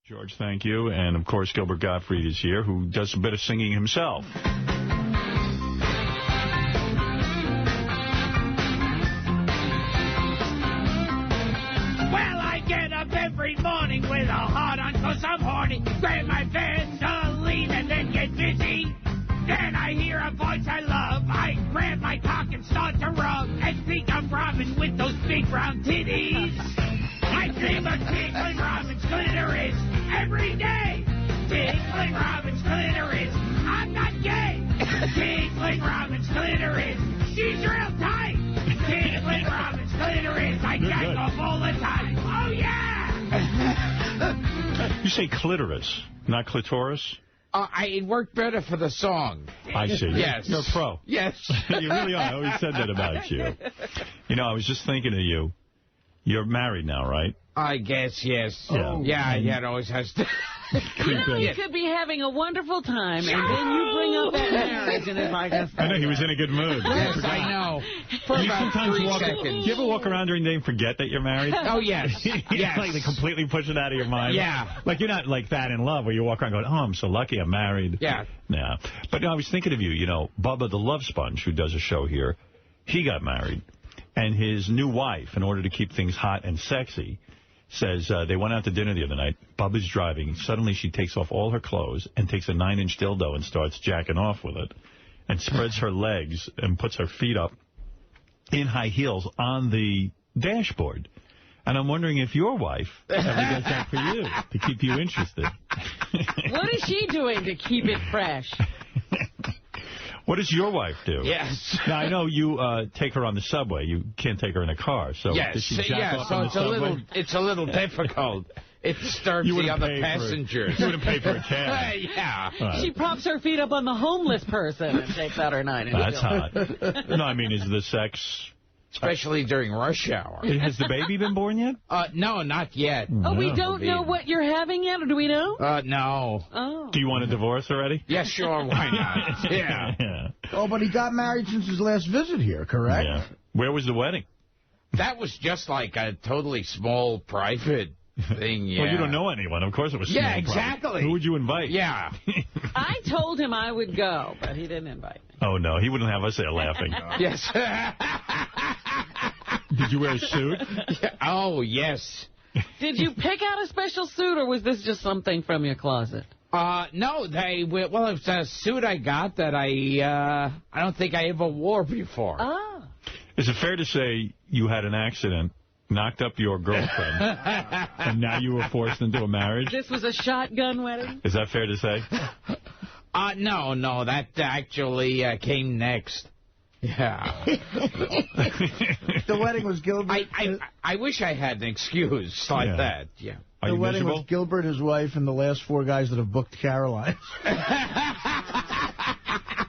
George, thank you. And, of course, Gilbert Gottfried is here, who does a bit of singing himself. Well, I get up every morning with a heart on 'cause I'm horny. Grab my Vaseline and then get busy. Then I hear a voice I love. I grab my cock and start to rub and think I'm Robin with those big round titties. I dream of tickling Robin's clitoris every day. Tickling Robin's clitoris. I'm not gay. Tickling Robin's clitoris. She's real tight. Tickling Robin's clitoris. I jack off all the time. Oh, yeah! You say clitoris, not clitoris? It worked better for the song. I see. Yes. You're a pro. Yes. You really are. I always said that about you. You know, I was just thinking of you. You're married now, right? I guess, yes. Yeah. Yeah, it always has to. You could be having a wonderful time, and then you bring up that marriage, and it's like a... I know, he was in a good mood. Yes, I know. For about 3 seconds. Do you ever walk around during the day and forget that you're married? Oh, yes. Yes. Like, completely push it out of your mind? Yeah. Like, you're not like that in love, where you walk around going, oh, I'm so lucky I'm married. Yeah. Yeah. But no, I was thinking of you, you know, Bubba the Love Sponge, who does a show here, he got married. And his new wife, in order to keep things hot and sexy, says they went out to dinner the other night. Bubba's driving. Suddenly she takes off all her clothes and takes a 9-inch dildo and starts jacking off with it and spreads her legs and puts her feet up in high heels on the dashboard. And I'm wondering if your wife ever does that for you, to keep you interested. What is she doing to keep it fresh? What does your wife do? Yes. Now, I know you take her on the subway. You can't take her in a car. So yes, does she jack off so on the subway? it's a little difficult. It disturbs the other passengers. You wouldn't pay for a cab. Yeah. Right. She props her feet up on the homeless person and takes out her 9-inch. That's hot. No, I mean, is the sex... Especially during rush hour. Has the baby been born yet? No, not yet. Oh, we don't know what you're having yet, or do we know? No. Oh. Do you want a divorce already? Yeah, sure, why not? Yeah. Oh, but he got married since his last visit here, correct? Yeah. Where was the wedding? That was just like a totally small, private thing, yeah. Well, you don't know anyone. Of course it was small. Yeah, exactly. Private. Who would you invite? Yeah. I told him I would go, but he didn't invite me. Oh, no. He wouldn't have us there laughing. Yes. Did you wear a suit? Yeah. Oh, yes. Did you pick out a special suit, or was this just something from your closet? No, well, it's a suit I got that I don't think I ever wore before. Oh. Is it fair to say you had an accident, knocked up your girlfriend, and now you were forced into a marriage? This was a shotgun wedding? Is that fair to say? No, that actually came next. Yeah. The wedding was Gilbert. I wish I had an excuse like that. Yeah. Are the you wedding miserable? was Gilbert, his wife, and the last 4 guys that have booked Caroline.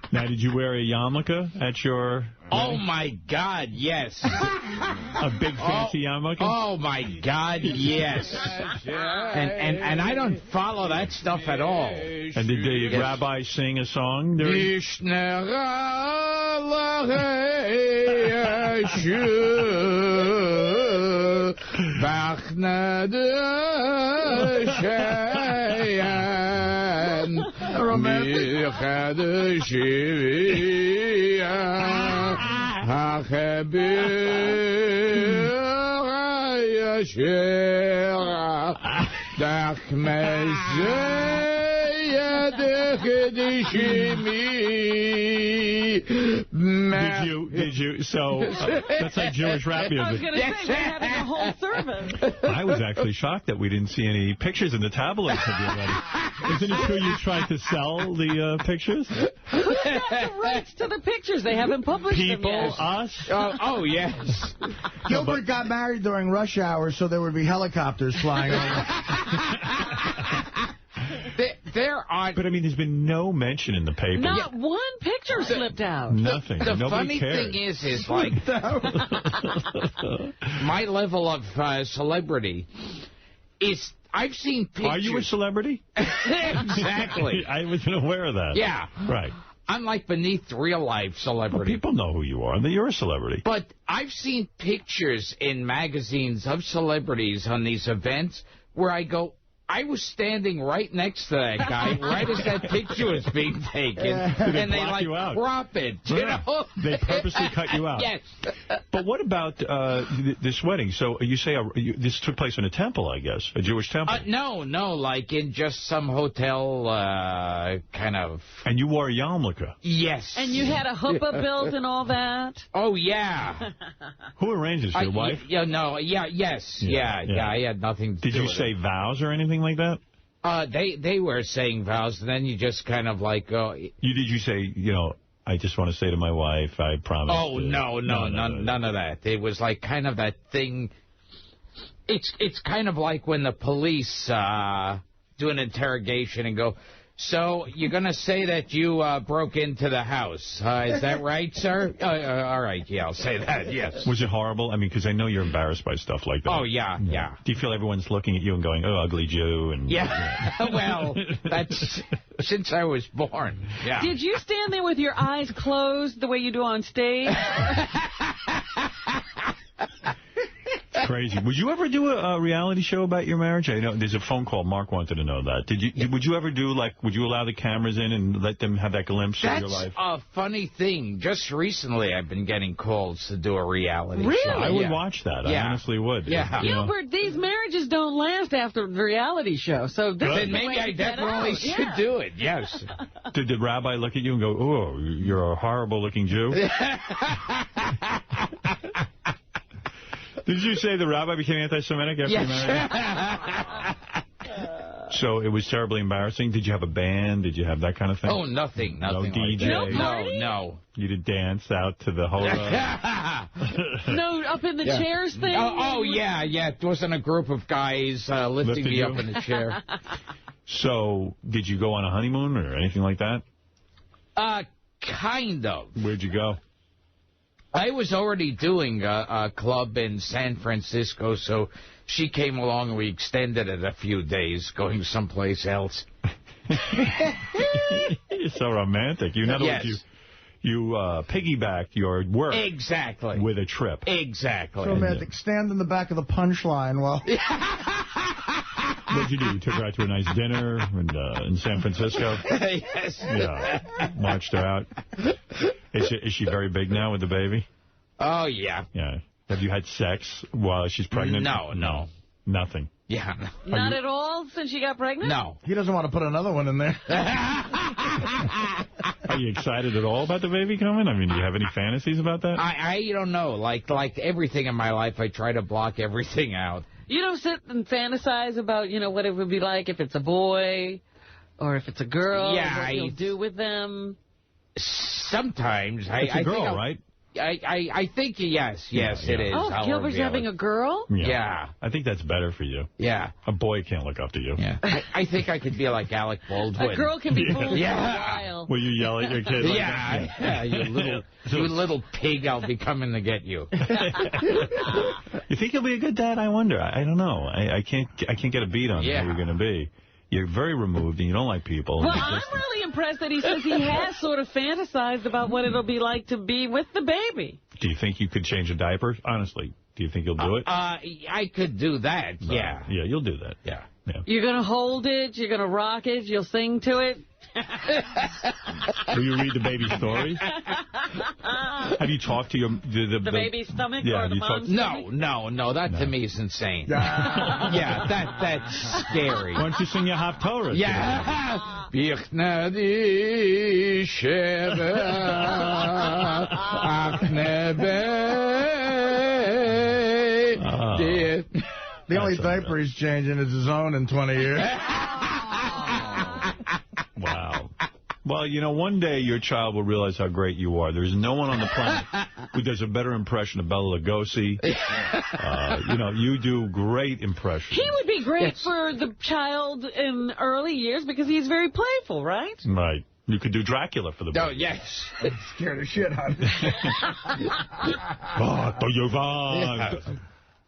Now, did you wear a yarmulke at your wedding? Oh, my God, yes. A big fancy yarmulke? Oh, my God, yes. And I don't follow that stuff at all. And did the rabbi sing a song? Did you? So, that's like Jewish rap music. I was going to say, we're having a whole service. I was actually shocked that we didn't see any pictures in the tabloids of your wedding. Isn't it true you tried to sell the pictures? Who's got the rights to the pictures? They haven't published them yet. Us? Oh, yes. Gilbert got married during rush hour, so there would be helicopters flying over. There are... But, I mean, there's been no mention in the paper. Not one picture slipped out. Nothing. The Nobody funny cared. thing is like, my level of celebrity is, I've seen pictures... Are you a celebrity? Exactly. I wasn't aware of that. Yeah. Right. I'm like beneath real-life celebrity. Well, people know who you are, that you're a celebrity. But I've seen pictures in magazines of celebrities on these events where I go, I was standing right next to that guy, right as that picture was being taken, and they like crop it, you know? They purposely cut you out. Yes. But what about this wedding? So you say this took place in a temple, I guess, a Jewish temple? No, like in just some hotel kind of. And you wore a yarmulke? Yes. And you had a chuppah built and all that? Oh, yeah. Who arranged this, your wife? Yes. I had nothing to do with it. Did you say vows or anything like that? They were saying vows, and then you just kind of like go. Did you say, I just want to say to my wife, I promise. Oh, no, none of that. It was like kind of that thing. It's kind of like when the police do an interrogation and go, so you're going to say that you broke into the house. Is that right, sir? All right, yeah, I'll say that, yes. Was it horrible? I mean, because I know you're embarrassed by stuff like that. Oh, yeah. Do you feel everyone's looking at you and going, oh, ugly Jew? And yeah. Well, that's since I was born. Yeah. Did you stand there with your eyes closed the way you do on stage? Crazy. Would you ever do a reality show about your marriage? I know there's a phone call. Mark wanted to know that. Would you ever do, would you allow the cameras in and let them have that glimpse of your life? That's a funny thing. Just recently I've been getting calls to do a reality show. I would watch that. I honestly would. Yeah. Gilbert, these marriages don't last after the reality show. So then maybe I definitely should do it, yes. Did the rabbi look at you and go, oh, you're a horrible-looking Jew? Did you say the rabbi became anti-Semitic after you married? So it was terribly embarrassing. Did you have a band? Did you have that kind of thing? Oh, nothing No DJ? Like that. No. You did dance out to the whole... No, up in the chairs thing? Oh, yeah. It wasn't a group of guys lifting me up in the chair. So did you go on a honeymoon or anything like that? Kind of. Where'd you go? I was already doing a club in San Francisco, so she came along and we extended it a few days, going someplace else. You're so romantic. In other words, you piggybacked your work with a trip. Exactly. So romantic. Stand in the back of the punchline while... What'd you do? You took her out to a nice dinner in San Francisco? Yes. Yeah. Marched her out. Is she very big now with the baby? Oh, yeah. Yeah. Have you had sex while she's pregnant? No. Nothing? Yeah. Not at all since she got pregnant? No. He doesn't want to put another one in there. Are you excited at all about the baby coming? I mean, do you have any fantasies about that? I don't know. Like everything in my life, I try to block everything out. You don't sit and fantasize about, what it would be like if it's a boy or if it's a girl, what you'll do with them? Sometimes. It's a girl, right? I think, yes, it is. Oh, Gilbert's having a girl? Yeah. I think that's better for you. Yeah. A boy can't look up to you. Yeah. I think I could be like Alec Baldwin. A girl can be fooled for a while. Will you yell at your kid? Like yeah, you little pig, I'll be coming to get you. You think you'll be a good dad? I wonder. I don't know. I can't get a beat on how you're going to be. You're very removed, and you don't like people. Well, I'm really impressed that he says he has sort of fantasized about what it'll be like to be with the baby. Do you think you could change a diaper? Honestly, do you think you'll do it? I could do that, yeah. Yeah, you'll do that. Yeah. You're going to hold it, you're going to rock it, you'll sing to it. Will you read the baby's story? Have you talked to the baby's stomach or the mom's stomach? No, that to me is insane. Yeah, that's scary. Why don't you sing your Haftorah? Yeah. The only diaper he's changing is his own in 20 years. Wow. Well, one day your child will realize how great you are. There's no one on the planet who does a better impression of Bela Lugosi. You do great impressions. He would be great for the child in early years because he's very playful, right? Right. You could do Dracula for the baby. Oh, yes. Scared the shit out of me.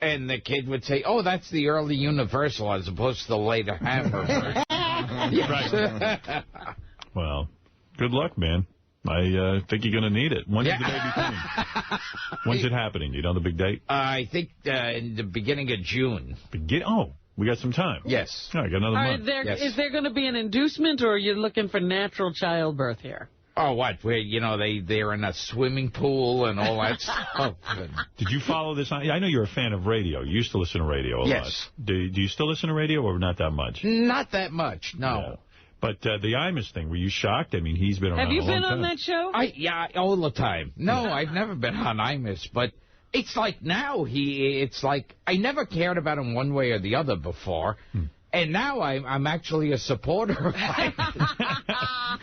And the kid would say, oh, that's the early Universal as opposed to the later Hammer version. Right. Well, good luck, man. I think you're going to need it. When's the baby coming? When's it happening? Do you know the big date? I think in the beginning of June. We got some time. Yes. All right, got another month. Is there going to be an inducement, or are you looking for natural childbirth here? Oh, what? Where, you know, they're in a swimming pool and all that stuff. Did you follow this? I know you're a fan of radio. You used to listen to radio a lot. Yes. Do you still listen to radio, or not that much? Not that much, no. Yeah. But the Imus thing, were you shocked? I mean, he's been around Have you a long been on time. that show? Yeah, all the time. No, I've never been on Imus, but it's like now it's like I never cared about him one way or the other before. And now I'm actually a supporter of him.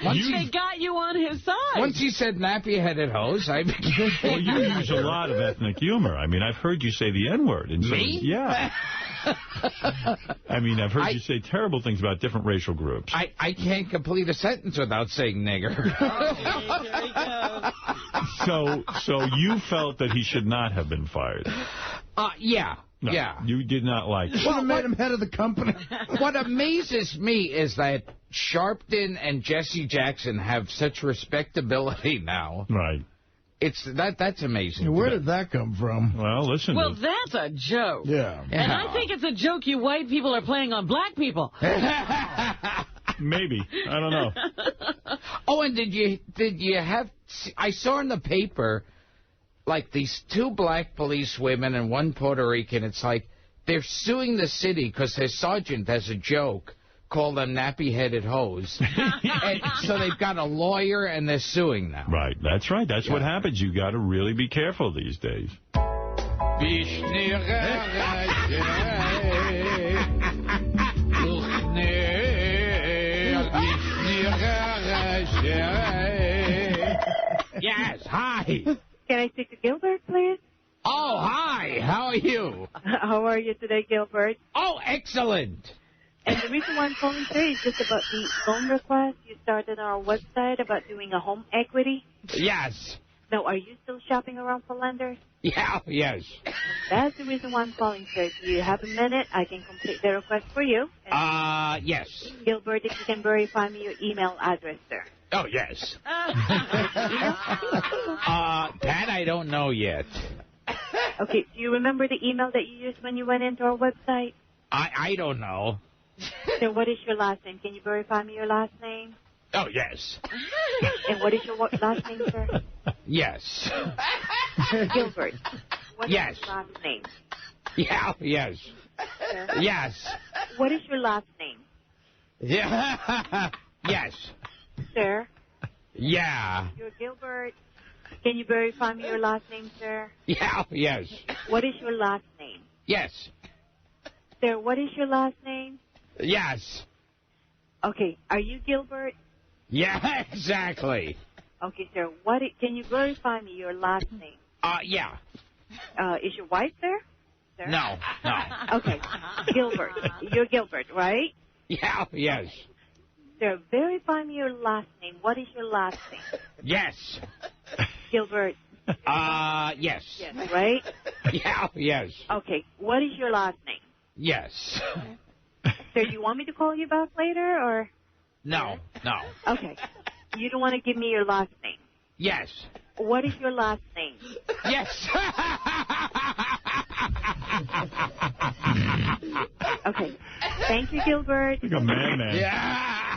They got you on his side. Once he said nappy-headed hose, I became... Well, you use a lot of ethnic humor. I mean, I've heard you say the N-word. Me? Yeah. I mean, I've heard you say terrible things about different racial groups. I can't complete a sentence without saying nigger. So you felt that he should not have been fired? Yeah. No, yeah. You did not like it. Should have made him head of the company. What amazes me is that Sharpton and Jesse Jackson have such respectability now. Right. That's amazing. Where did that come from? Well, listen. Well, that's a joke. Yeah. And I think it's a joke you white people are playing on black people. Maybe. I don't know. Oh, and did you have... I saw in the paper, like, these 2 black police women and 1 Puerto Rican. It's like they're suing the city because their sergeant has a joke called a nappy-headed hose. And so they've got a lawyer, and they're suing now. Right. That's right. That's what happens. You got to really be careful these days. Yes, hi. Can I speak to Gilbert, please? Oh, hi. How are you? How are you today, Gilbert? Oh, excellent. And the reason why I'm calling today is just about the loan request you started on our website about doing a home equity. Yes. Now, are you still shopping around for lenders? Yeah, yes. That's the reason why I'm calling, sir. Do you have a minute? I can complete the request for you. Yes. Gilbert, if you can verify me your email address, sir. Oh, yes. That I don't know yet. Okay, do you remember the email that you used when you went into our website? I don't know. So what is your last name? Can you verify me your last name? Oh, yes. And what is your last name, sir? Yes. Gilbert. What Yes. is your last name? Yeah, yes. Sir? Yes. What is your last name? Yeah. Yes. Sir? Yeah. You're Gilbert. Can you verify me your last name, sir? Yeah, yes. What is your last name? Yes. Sir, what is your last name? Yes. Okay, are you Gilbert? Yeah, exactly. Okay, sir, can you verify me your last name? Yeah. Is your wife there? Sir? No. Okay, Gilbert. You're Gilbert, right? Yeah, yes. Sir, verify me your last name. What is your last name? Yes. Gilbert. Yes. Yes, right? Yeah, yes. Okay, what is your last name? Yes. Sir, do you want me to call you back later, or? No. Okay. You don't want to give me your last name? Yes. What is your last name? Yes. Okay. Thank you, Gilbert. Like a madman. Yeah.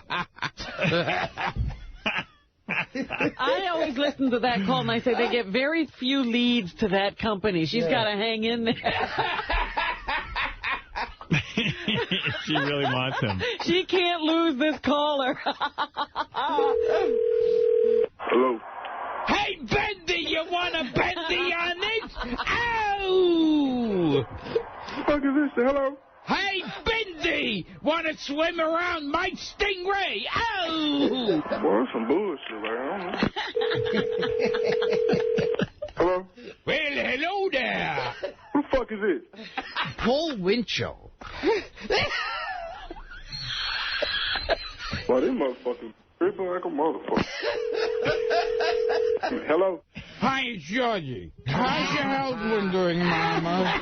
I always listen to that call, and I say they get very few leads to that company. She's got to hang in there. She really wants him. She can't lose this caller. Hello. Hey, Bendy, you want a Bendy on it? Ow! What the fuck is this? Hello? Hey, Bendy, want to swim around my stingray? Ow! Boy, that's some bullshit, man. I don't know. Hello? Well, hello there. Who the fuck is it? Paul Winchell. Boy, this motherfucker tripping like a motherfucker. Hello? Hi, it's Georgie. How's your health been doing, Mama?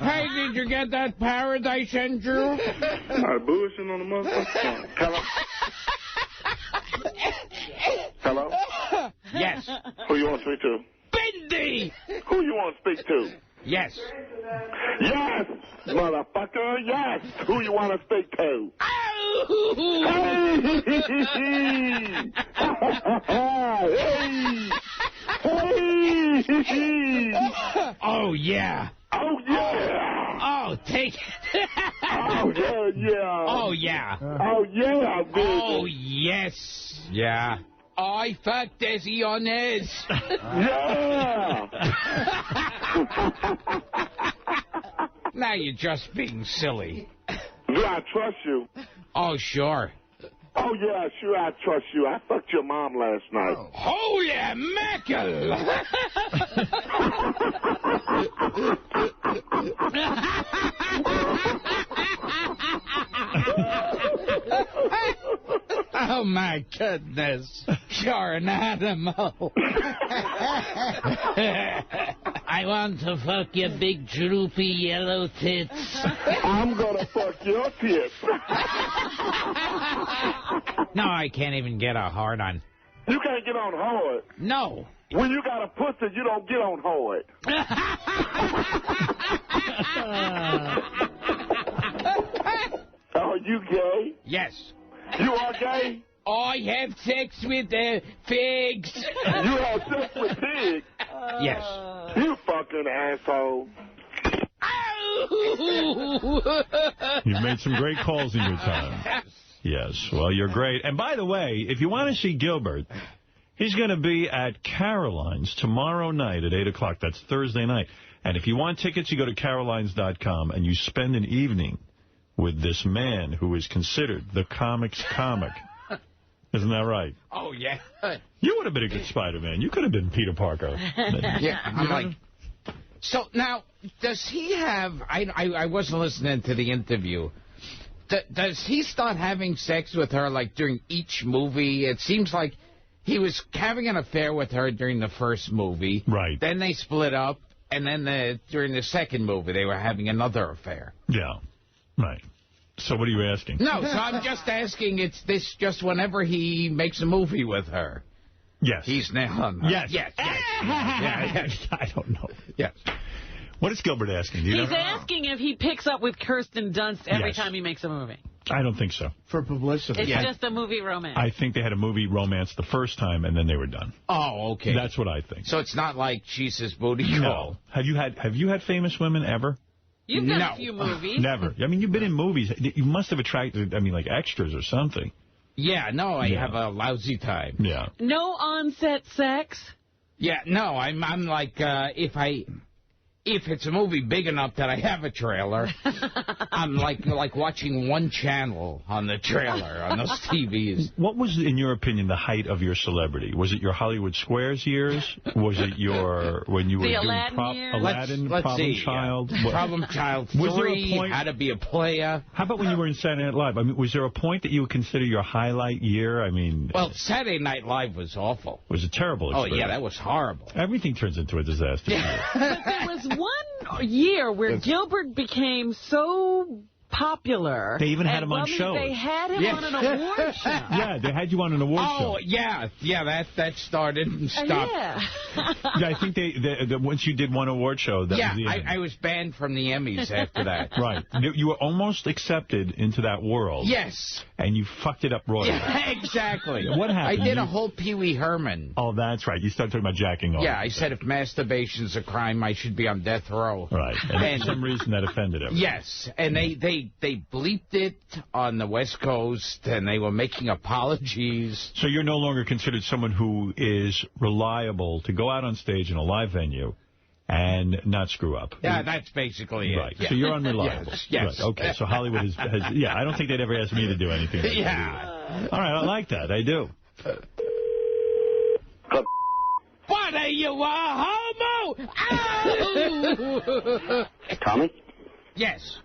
Hey, did you get that parrot I sent you? Not bullshitting on the motherfucker. Hello? Hello? Yes. Who you want to speak to? Bendy! Who you want to speak to? Yes. Yes, motherfucker, yes. Who you want to speak to? Oh, yeah. Oh, yeah. Oh, take it. Oh, yeah, yeah. Oh, yeah. Oh, yeah, baby. Oh, yes. Yeah. I fucked Desi on this. Yeah. Now you're just being silly. Yeah, I trust you. Oh, sure. Oh, yeah, sure, I trust you. I fucked your mom last night. Holy mackerel! Oh, my goodness. You're an animal. I want to fuck your big, droopy, yellow tits. I'm going to fuck your tits. No, I can't even get a hard on. You can't get on hard. No. When you got a pussy, you don't get on hard. Are you gay? Yes. You are gay? I have sex with figs. You have sex with pigs? Yes. You fucking asshole. You've made some great calls in your time. Yes, well, you're great. And by the way, if you want to see Gilbert, he's going to be at Caroline's tomorrow night at 8 o'clock. That's Thursday night. And if you want tickets, you go to carolines.com and you spend an evening with this man who is considered the comics comic. Isn't that right? Oh, yeah. You would have been a good Spider-Man. You could have been Peter Parker. Yeah, I'm like... So, now, does he have... I wasn't listening to the interview. Does he start having sex with her, like, during each movie? It seems like he was having an affair with her during the first movie. Right. Then they split up, and then during the second movie, they were having another affair. Yeah, right. So what are you asking? No, so I'm just asking, it's this just whenever he makes a movie with her. Yes. He's now on her. Yes. Yes. I don't know. Yes. What is Gilbert asking? He's asking if he picks up with Kirsten Dunst every time he makes a movie. I don't think so. For publicity. It's just a movie romance. I think they had a movie romance the first time, and then they were done. Oh, okay. That's what I think. So it's not like she's his booty call. No. Have you had famous women ever? You've done a few movies. Never. I mean, you've been in movies. You must have attracted, like extras or something. Yeah, no, I have a lousy time. Yeah. No on-set sex? Yeah, no, I'm like, if it's a movie big enough that I have a trailer, I'm like watching one channel on the trailer on those TVs. What was, in your opinion, the height of your celebrity? Was it your Hollywood Squares years? Was it when you were doing Aladdin, Problem Child? Problem Child 3, was there a point, How to Be a Player. How about when you were in Saturday Night Live? I mean, was there a point that you would consider your highlight year? I mean... Well, Saturday Night Live was awful. It was a terrible experience. Oh, yeah, that was horrible. Everything turns into a disaster. But there was one year where Gilbert became so popular. They even had him on shows. They had him on an award show. Yeah, they had you on an award show. Oh, yeah, that started and stopped. Yeah. Yeah, I think they once you did one award show, that was the end. I was banned from the Emmys after that. Right. You were almost accepted into that world. Yes. And you fucked it up royally. Yeah, exactly. What happened? I did a whole Pee Wee Herman. Oh, that's right. You started talking about jacking off. Yeah, I said if masturbation's a crime, I should be on death row. Right. And for some reason that offended him. Yes. And they bleeped it on the West Coast, and they were making apologies. So you're no longer considered someone who is reliable to go out on stage in a live venue and not screw up. Yeah, that's basically it. Right. Yeah. So you're unreliable. Yes. Right. Okay. So Hollywood has yeah, I don't think they'd ever ask me to do anything. Yeah. All right, I like that. I do. What are you, a homo? Ow! Tommy? Yes.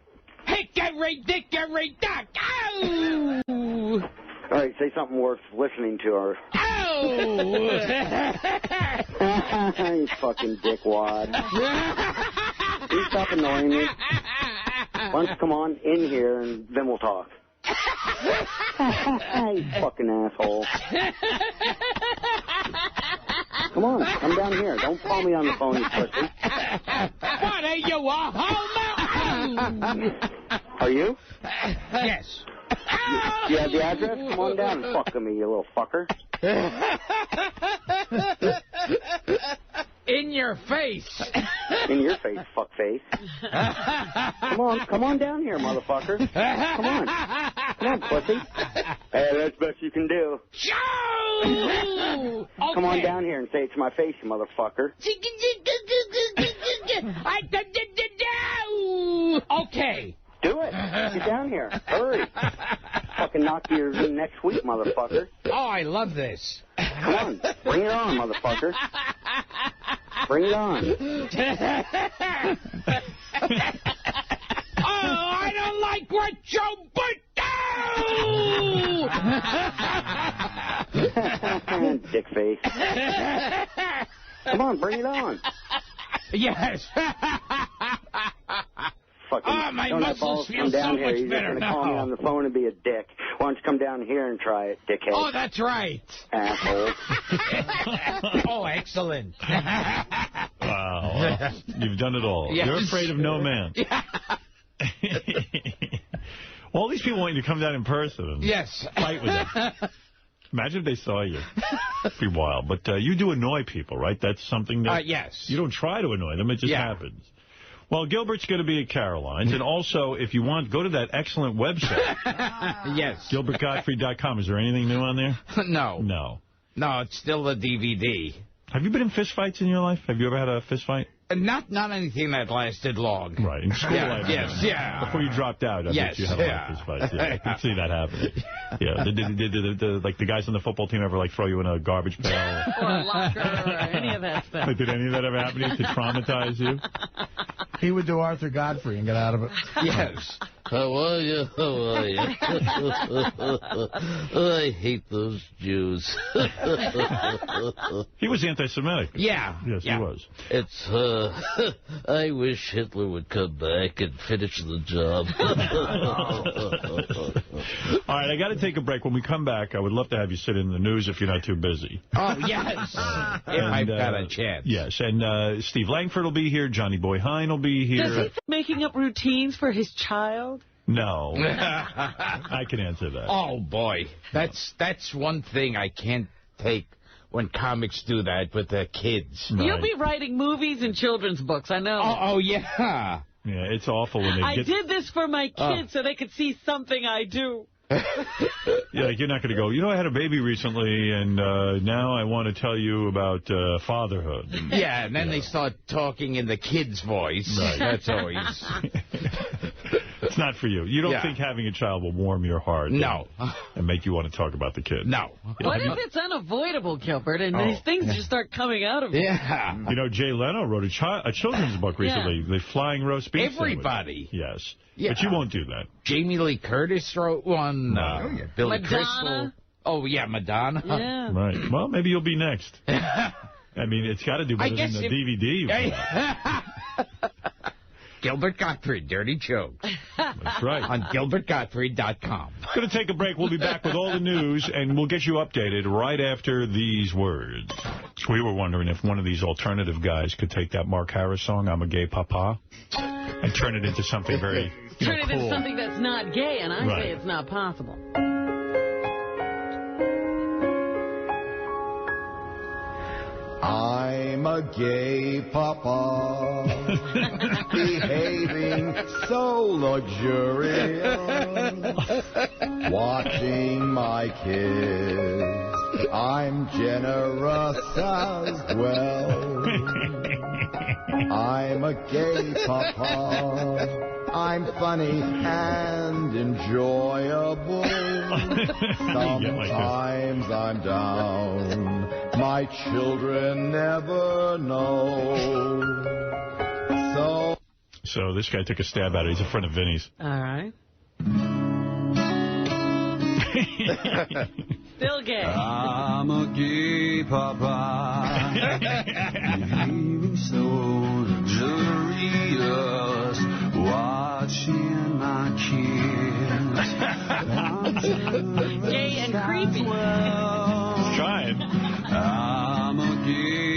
Hickory dickory dock. Ow! All right, say something worth listening to. Or... Ow! You fucking dickwad. You stop annoying me. Why don't you come on in here and then we'll talk. You fucking asshole. Come on, come down here. Don't call me on the phone, you pussy. What are you, a homo? Are you? Yes. You have the address? Come on down and fuck with me, you little fucker. In your face. In your face, fuckface. Come on down here, motherfucker. Come on, pussy. Hey, that's the best you can do. Okay. Come on down here and say it to my face, you motherfucker. Okay. Do it. Get down here. Hurry. Fucking knock you next week, motherfucker. Oh, I love this. Come on. Bring it on, motherfucker. Bring it on. Oh, I don't like what Joe Burt Dick face. Come on, bring it on. Yes. Fucking, my muscles feel so down here. much He's better just gonna call me on the phone and be a dick. Why don't you come down here and try it, dickhead? Oh, that's right. Asshole. Oh, excellent. Wow. You've done it all. Yes. You're afraid of no man. All these people want you to come down in person and fight with them. Imagine if they saw you. It'd be wild. But you do annoy people, right? That's something that... yes. You don't try to annoy them. It just happens. Well, Gilbert's going to be at Caroline's. And also, if you want, go to that excellent website. Yes. GilbertGottfried.com. Is there anything new on there? No. No. No, it's still the DVD. Have you been in fist fights in your life? Have you ever had a fist fight? Not anything that lasted long. Right. In school, Before you dropped out, I bet you had a lot of fist fights. Yeah, I can see that happening. Yeah. Did like the guys on the football team ever like throw you in a garbage pail? Or a locker or any of that stuff. Like, did any of that ever happen to you to traumatize you? He would do Arthur Godfrey and get out of it. Yes. How are you? How are you? I hate those Jews. He was anti-Semitic. Yeah. Yes, he was. It's, I wish Hitler would come back and finish the job. All right, I got to take a break. When we come back, I would love to have you sit in the news if you're not too busy. Oh, yes. If I've got a chance. Yes, and Steve Langford will be here. Johnny Boy Hine will be here. Does he making up routines for his child? No. I can answer that. Oh, boy. That's one thing I can't take when comics do that with the kids. Right. You'll be writing movies and children's books, I know. Oh yeah. Yeah, it's awful when they I did this for my kids so they could see something I do. Yeah, like you're not going to go, I had a baby recently, and now I want to tell you about fatherhood. Yeah, and then they start talking in the kid's voice. Right. That's always... It's not for you. You don't think having a child will warm your heart and make you want to talk about the kid. No. What if it's unavoidable, Gilbert, and these things just start coming out of you? Yeah. Jay Leno wrote a children's book recently, The Flying Roast Beef Everybody. Sandwich. Yes. Yeah. But you won't do that. Jamie Lee Curtis wrote one. Billy Crystal. Oh, yeah, Madonna. Yeah. Right. Well, maybe you'll be next. I mean, it's got to do better than the DVD. Gilbert Gottfried, Dirty Jokes. That's right. On GilbertGottfried.com. Going to take a break. We'll be back with all the news, and we'll get you updated right after these words. We were wondering if one of these alternative guys could take that Mark Harris song, I'm a Gay Papa, and turn it into something very Turn it cool. into something that's not gay, and I say it's not possible. I'm a gay papa, behaving so luxurious, watching my kids. I'm generous as well. I'm a gay papa. I'm funny and enjoyable. Sometimes I'm down. My children never know. So this guy took a stab at it. He's a friend of Vinny's. All right. Still gay. I'm a gay papa. Behaving so luxurious, watching my kids. Gay and creepy. Trying. I'm a gay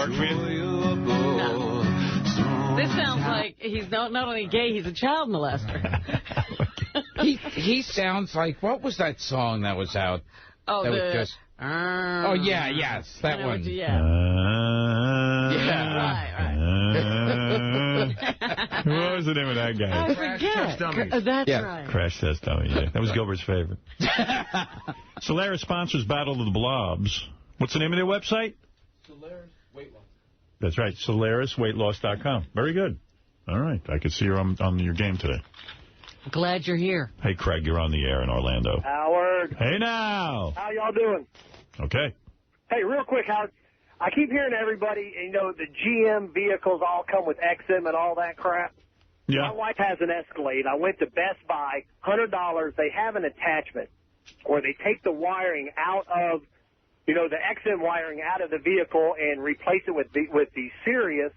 work for you? No. This sounds like he's not only gay, he's a child molester. He sounds like, what was that song that was out? Oh, that was just, oh, yeah, yes, that one. Yeah. Right. What was the name of that guy? I forget. That's right. Crash Test Dummy, yeah. That was Gilbert's favorite. Solaris sponsors Battle of the Blobs. What's the name of their website? Solaris Weight Loss. That's right, SolarisWeightLoss.com. Very good. All right, I can see you're on your game today. Glad you're here. Hey, Craig, you're on the air in Orlando. Howard. Hey, now. How y'all doing? Okay. Hey, real quick, Howard. I keep hearing everybody, the GM vehicles all come with XM and all that crap. Yeah. My wife has an Escalade. I went to Best Buy, $100. They have an attachment where they take the wiring out of, the XM wiring out of the vehicle and replace it with the Sirius.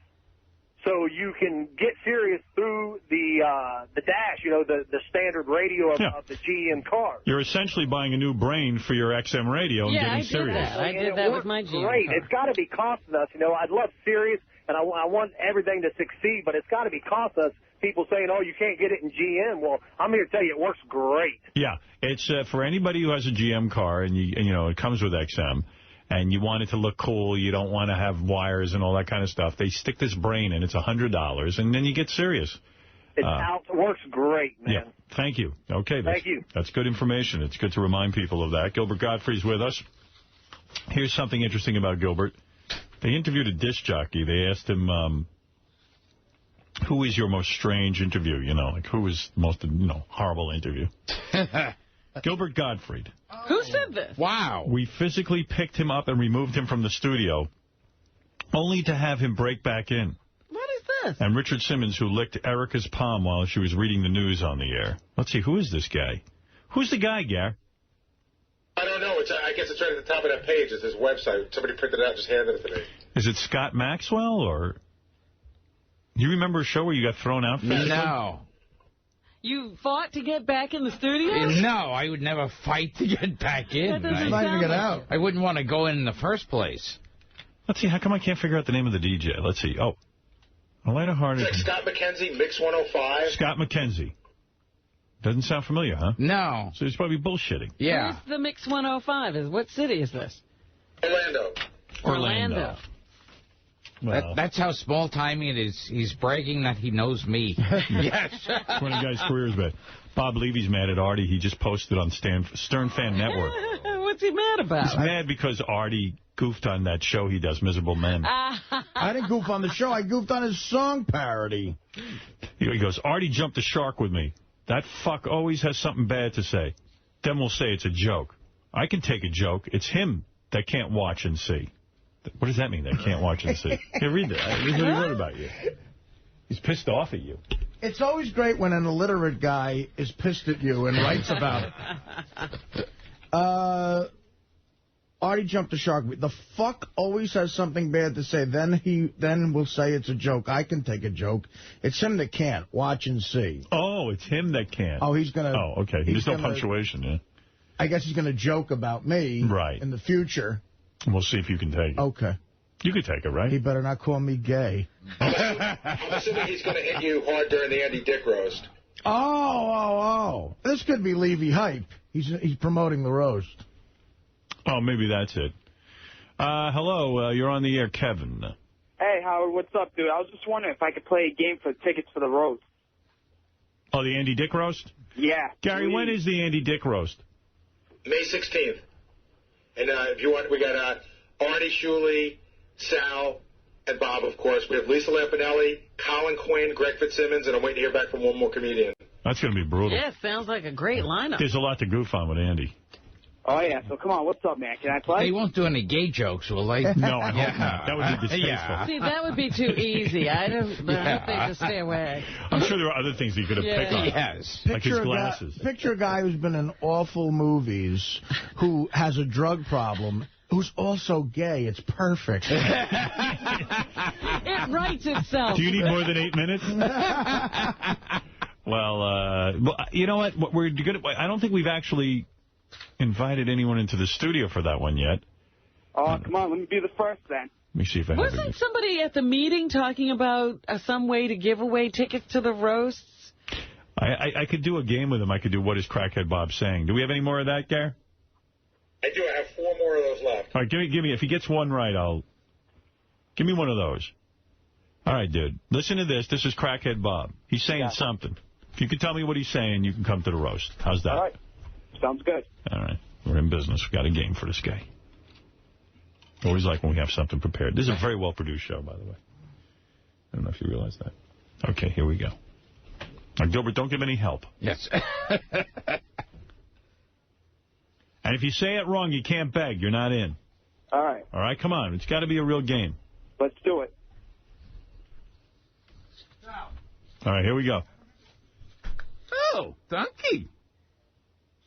So you can get Sirius through the dash, the standard radio of the GM car. You're essentially buying a new brain for your XM radio and getting Sirius. I did that with my GM great. car. It's got to be costing us. I'd love Sirius, and I want everything to succeed, but it's got to be costing us. People saying, oh, you can't get it in GM. Well, I'm here to tell you it works great. Yeah. It's for anybody who has a GM car, and it comes with XM. And you want it to look cool, you don't want to have wires and all that kind of stuff. They stick this brain in, it's $100, and then you get Sirius. It works great, man. Yeah, thank you. Okay, thank you. That's good information. It's good to remind people of that. Gilbert Gottfried's with us. Here's something interesting about Gilbert. They interviewed a disc jockey. They asked him, who is your most strange interview? Who was the most, horrible interview? Gilbert Gottfried. Who said this? Wow. We physically picked him up and removed him from the studio, only to have him break back in. What is this? And Richard Simmons, who licked Erica's palm while she was reading the news on the air. Let's see, who is this guy? Who's the guy, Gar? I don't know. I guess it's right at the top of that page. It's his website. Somebody printed it out and just handed it to me. Is it Scott Maxwell, or... Do you remember a show where you got thrown out? No. You fought to get back in the studio? No, I would never fight to get back in. That doesn't sound get out. I wouldn't want to go in the first place. Let's see, how come I can't figure out the name of the DJ? Let's see. Oh, Elena Harding. Like Scott McKenzie, Mix 105. Scott McKenzie. Doesn't sound familiar, huh? No. So he's probably bullshitting. Yeah. Where's the Mix 105? What city is this? Orlando. Well, that's how small-timey it is. He's bragging that he knows me. Yes. 20 guys' careers bad. Bob Levy's mad at Artie. He just posted on Stern Fan Network. What's he mad about? He's mad because Artie goofed on that show he does, Miserable Men. I didn't goof on the show. I goofed on his song parody. He goes, Artie jumped the shark with me. That fuck always has something bad to say. Then we'll say it's a joke. I can take a joke. It's him that can't watch and see. What does that mean, that can't watch and see? Here, read that. This is what he wrote about you. He's pissed off at you. It's always great when an illiterate guy is pissed at you and writes about it. Artie jumped the shark. The fuck always has something bad to say. Then we'll say it's a joke. I can take a joke. It's him that can't watch and see. Oh, it's him that can't. Oh, he's going to... Oh, okay. There's no punctuation, yeah. I guess he's going to joke about me in the future. We'll see if you can take it. Okay. You could take it, right? He better not call me gay. I'm assuming he's going to hit you hard during the Andy Dick roast. Oh. This could be Levy Hype. He's promoting the roast. Oh, maybe that's it. Hello, you're on the air, Kevin. Hey, Howard, what's up, dude? I was just wondering if I could play a game for tickets for the roast. Oh, the Andy Dick roast? Yeah. Gary, please. when is the Andy Dick roast? May 16th. And if you want, we got Artie Shuley, Sal, and Bob, of course. We have Lisa Lampanelli, Colin Quinn, Greg Fitzsimmons, and I'm waiting to hear back from one more comedian. That's going to be brutal. Yeah, sounds like a great lineup. There's a lot to goof on with Andy. Oh, yeah. So, come on. What's up, man? Can I play? They won't do any gay jokes, will they? No, I hope not. That would be distasteful. Yeah. See, that would be too easy. I hope they just stay away. I'm sure there are other things you could have picked on. Yes. Like his glasses. Picture a guy who's been in awful movies, who has a drug problem, who's also gay. It's perfect. It writes itself. Do you need more than 8 minutes? Well, you know what? We're good. I don't think we've actually invited anyone into the studio for that one yet. Oh, come on. Let me be the first, then. Let me see if I have it. Wasn't somebody at the meeting talking about some way to give away tickets to the roasts? I could do a game with him. I could do What Is Crackhead Bob Saying? Do we have any more of that, Gare? I do. I have 4 more of those left. All right, give me. If he gets one right, give me one of those. All right, dude. Listen to this. This is Crackhead Bob. He's saying something. If you can tell me what he's saying, you can come to the roast. How's that? All right. Sounds good. All right. We're in business. We got a game for this guy. Always like when we have something prepared. This is a very well-produced show, by the way. I don't know if you realize that. Okay, here we go. Now, Gilbert, don't give any help. Yes. And if you say it wrong, you can't beg. You're not in. All right. All right, come on. It's got to be a real game. Let's do it. All right, here we go. Oh, donkey.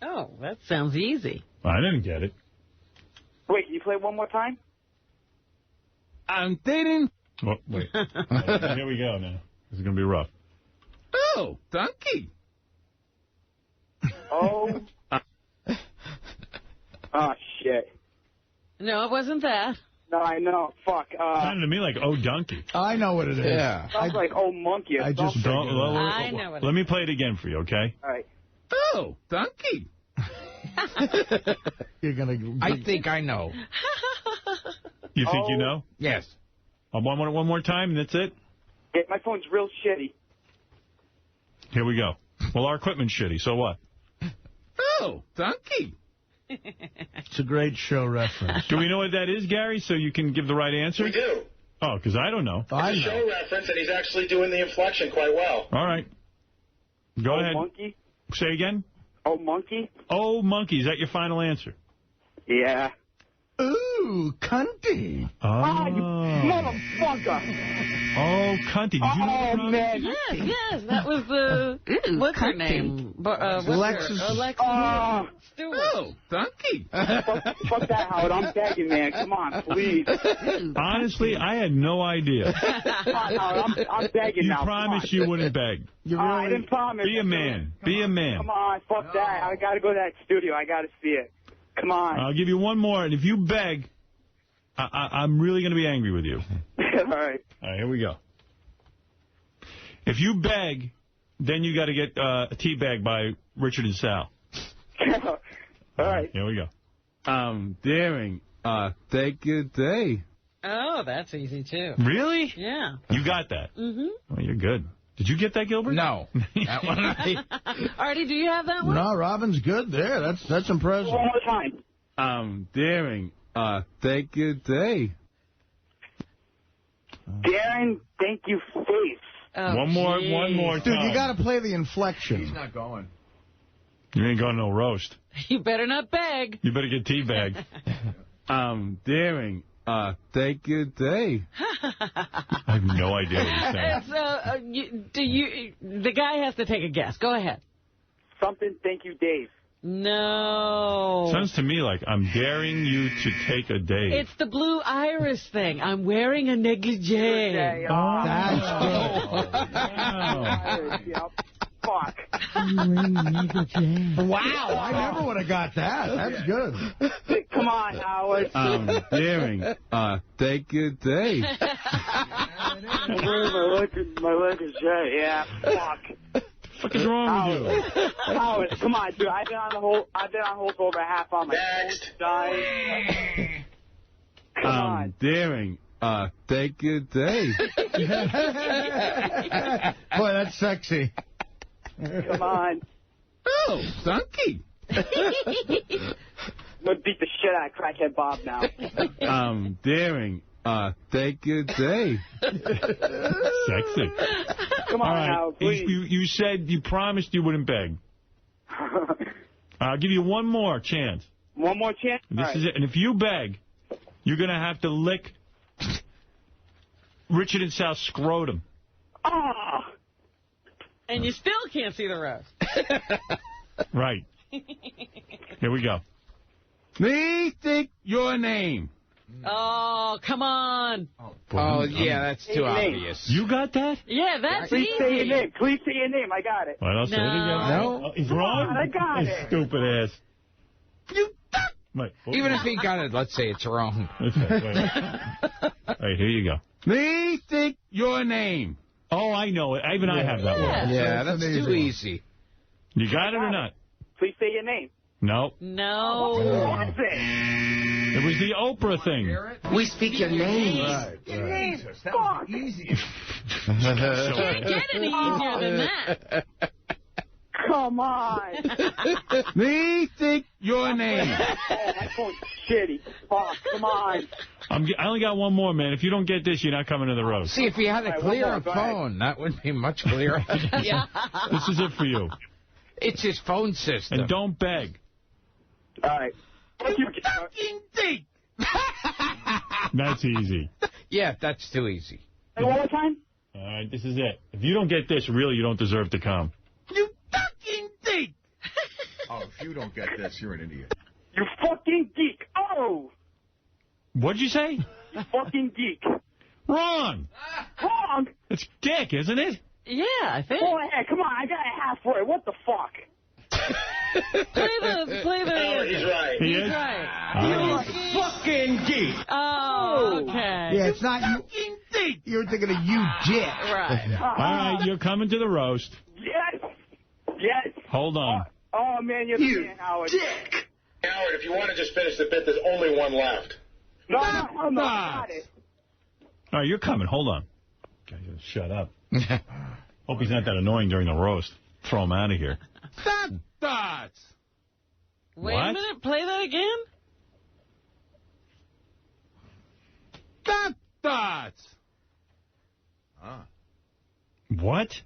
Oh, that sounds easy. I didn't get it. Wait, can you play one more time? I'm dating. Oh, wait. Here we go now. This is going to be rough. Oh, donkey. Oh. Oh, shit. No, it wasn't that. No, I know. Fuck. Sounded to me like, oh, donkey. I know what it is. Yeah. Sounds like, oh, monkey. I just don't. I know what Let me play it again for you, okay? All right. Oh, donkey. You're gonna. I think I know. You think you know? Yes. One more time, and that's it? Yeah, my phone's real shitty. Here we go. Well, our equipment's shitty, so what? Oh, donkey. It's a great show reference. Do we know what that is, Gary, so you can give the right answer? We do. Oh, because I don't know. It's a show reference, and he's actually doing the inflection quite well. All right. Go ahead. Monkey? Say again? Oh, monkey? Oh, monkey. Is that your final answer? Yeah. Ooh, cunty. Oh. Ah, you motherfucker. Oh, cunty. Did you know that? Man. Yes, that was the... what's her name? Alexis. Stewart. Oh, donkey. Fuck that, Howard. I'm begging, man. Come on, please. Honestly, I had no idea. Come on, Howard. I'm begging now. You promised you wouldn't beg. I didn't promise. Be a man. Be a man. Come on, fuck that. I got to go to that studio. I got to see it. Come on. I'll give you one more, and if you beg, I'm really going to be angry with you. All right. All right, here we go. If you beg, then you got to get a tea bag by Richard and Sal. All right. Here we go. Daring. Take a day. Oh, that's easy, too. Really? Yeah. You got that? Mm-hmm. Oh, you're good. Did you get that, Gilbert? No. That one Artie, do you have that one? No, Robin's good there. That's impressive. One more time. Daring. Take a day. Darren, thank you, face. Oh, one more time. Dude, you got to play the inflection. He's not going. You ain't going no roast. You better not beg. You better get tea bag. Daring. Take a day. I have no idea what you're saying. The guy has to take a guess. Go ahead. Something, thank you, Dave. No. Sounds to me like I'm daring you to take a day. It's the Blue Iris thing. I'm wearing a negligee. Oh, that's Yep. Fuck. Wow, I never would have got that. That's good. Come on, Howard. Daring. Take a day. I'm wearing my negligee. Yeah. Fuck. What the fuck is wrong with you? Howard, come on, dude. I've been on hold for over a half hour. My phone's dying. Come on. Daring. Take a day. Boy, that's sexy. Come on. Oh, donkey. I'm gonna beat the shit out of Crackhead Bob now. Daring. Take a day. Sexy. Come on, all right. Howard, please. You said you promised you wouldn't beg. I'll give you one more chance. One more chance? This is it. And if you beg, you're going to have to lick Richard and Sal's scrotum. Oh. And you still can't see the roast. Right. Here we go. Please take your name. Oh, come on. Oh, yeah, that's too obvious. You got that? Yeah, that's Please easy. say your name. Please say your name. I got it. Well, I'll say it again. No. He's wrong? I got it. Stupid ass. You Wait, Even if he got it, let's say it's wrong. Okay, all right, here you go. Please state your name. Oh, I know it. Even I have that one. Yeah, that's too easy. You got it or not? Please say your name. No. No. What is it? It was the Oprah thing. We speak your name. Your name. Fuck. Can't get any easier than that. Come on. Please state your name. Oh, my phone's shitty. Fuck. Come on. I only got one more, man. If you don't get this, you're not coming to the roast. See, if you had a clearer phone, that would be much clearer. Yeah. This is it for you. It's his phone system. And don't beg. All right. You fucking dick. That's easy. Yeah, that's too easy. Hey, one more time? All right, this is it. If you don't get this, really, you don't deserve to come. You fucking dick. Oh, if you don't get this, you're an idiot. You fucking geek. Oh. What'd you say? You fucking geek. Wrong. Wrong. It's dick, isn't it? Yeah, I think. Go ahead. Come on. I got a half word. What the fuck? Play the. He's right. He is? Right. You fucking geek. Oh, okay. Yeah, it's not you. You're thinking of you, dick. Right. All right, you're coming to the roast. Yes. Yes. Hold on. Oh, man, you're the man, Howard. Dick. Howard, if you want to just finish the bit, there's only one left. No, I got it. All right, you're coming. Hold on. Okay, shut up. Hope he's not that annoying during the roast. Throw him out of here. Dots. Wait What? a minute. Play that again? Dots. What?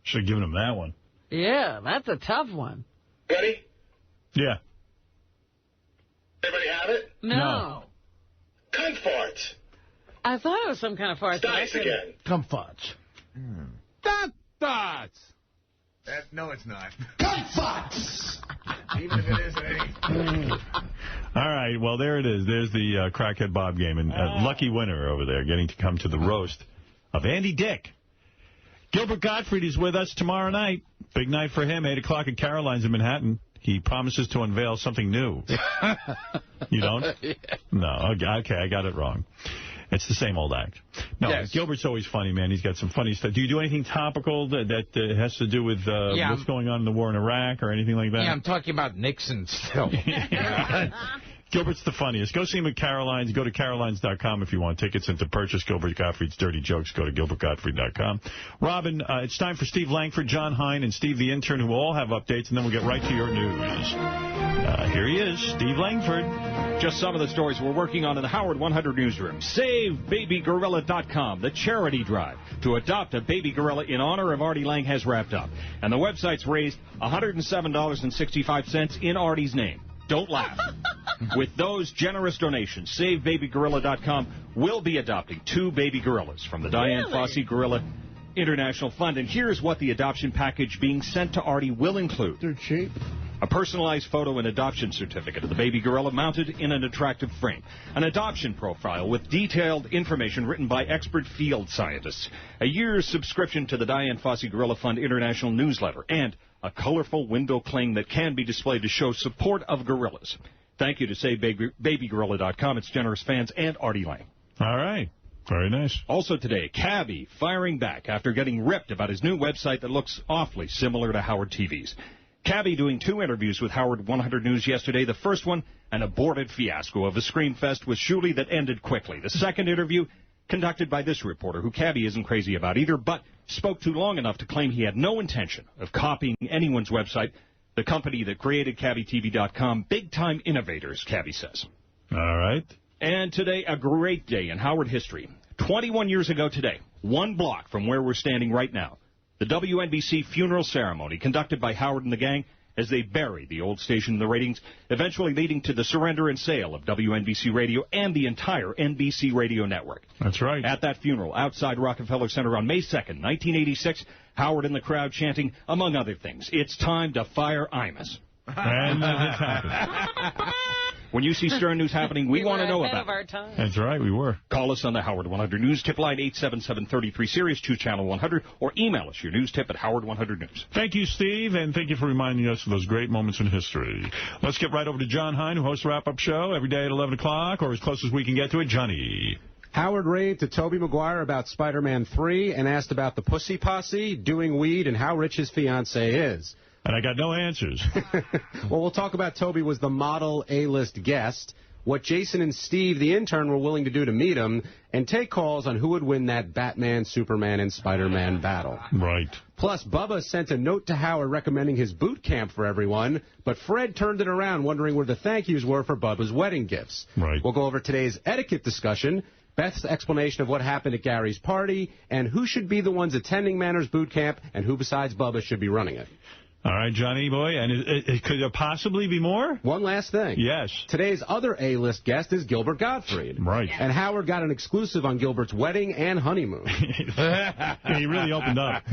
Should have given him that one. Yeah, that's a tough one. Ready? Yeah. Everybody have it? No. Cunt farts. I thought it was some kind of fart. Dice again. Comforts. Dots. No, it's not. Comforts. Even if it is, it ain't. All right, well, there it is. There's the Crackhead Bob game. And lucky winner over there getting to come to the roast of Andy Dick. Gilbert Gottfried is with us tomorrow night. Big night for him, 8 o'clock at Caroline's in Manhattan. He promises to unveil something new. You don't? Yeah. No, okay, I got it wrong. It's the same old act. No, yes. Gilbert's always funny, man. He's got some funny stuff. Do you do anything topical that has to do with what's going on in the war in Iraq or anything like that? Yeah, I'm talking about Nixon still. Gilbert's the funniest. Go see him at Caroline's. Go to carolines.com if you want tickets. And to purchase Gilbert Gottfried's Dirty Jokes, go to gilbertgottfried.com. Robin, it's time for Steve Langford, John Hine, and Steve the Intern, who will all have updates, and then we'll get right to your news. Here he is, Steve Langford. Just some of the stories we're working on in the Howard 100 newsroom. SaveBabyGorilla.com, the charity drive to adopt a baby gorilla in honor of Artie Lang has wrapped up. And the website's raised $107.65 in Artie's name. Don't laugh. With those generous donations, SaveBabyGorilla.com will be adopting 2 baby gorillas from the Diane Fossey Gorilla International Fund. And here's what the adoption package being sent to Artie will include. They're cheap. A personalized photo and adoption certificate of the baby gorilla mounted in an attractive frame. An adoption profile with detailed information written by expert field scientists. A year's subscription to the Diane Fossey Gorilla Fund International newsletter. And a colorful window cling that can be displayed to show support of gorillas. Thank you to SaveBabyGorilla.com, its generous fans, and Artie Lang. All right. Very nice. Also today, Cabby firing back after getting ripped about his new website that looks awfully similar to Howard TV's. Cabby doing 2 interviews with Howard 100 News yesterday. The first one, an aborted fiasco of a screamfest with Shuley that ended quickly. The second interview, conducted by this reporter, who Cabby isn't crazy about either, but spoke too long enough to claim he had no intention of copying anyone's website. The company that created CabbyTV.com, big-time innovators, Cabby says. All right. And today, a great day in Howard history. 21 years ago today, 1 block from where we're standing right now, the WNBC funeral ceremony conducted by Howard and the gang as they buried the old station in the ratings, eventually leading to the surrender and sale of WNBC Radio and the entire NBC radio network. That's right. At that funeral, outside Rockefeller Center on May 2nd, 1986, Howard in the crowd chanting, among other things, "It's time to fire Imus." And that has happened. When you see Stern News happening, we want to know about it. That's right, we were. Call us on the Howard 100 News tip line 877-33-SIRIUS, choose channel 100, or email us your news tip at Howard100News. Thank you, Steve, and thank you for reminding us of those great moments in history. Let's get right over to John Hein, who hosts the wrap-up show every day at 11 o'clock, or as close as we can get to it. Johnny. Howard raved to Tobey Maguire about Spider-Man 3 and asked about the Pussy Posse, doing weed, and how rich his fiancée is. And I got no answers. Well, we'll talk about Toby was the model A-list guest, what Jason and Steve, the intern, were willing to do to meet him, and take calls on who would win that Batman, Superman, and Spider-Man battle. Right. Plus, Bubba sent a note to Howard recommending his boot camp for everyone, but Fred turned it around wondering where the thank yous were for Bubba's wedding gifts. Right. We'll go over today's etiquette discussion, Beth's explanation of what happened at Gary's party, and who should be the ones attending Manners Boot Camp, and who besides Bubba should be running it. All right, Johnny boy, and could there possibly be more? One last thing. Yes. Today's other A-list guest is Gilbert Gottfried. Right. And Howard got an exclusive on Gilbert's wedding and honeymoon. He really opened up.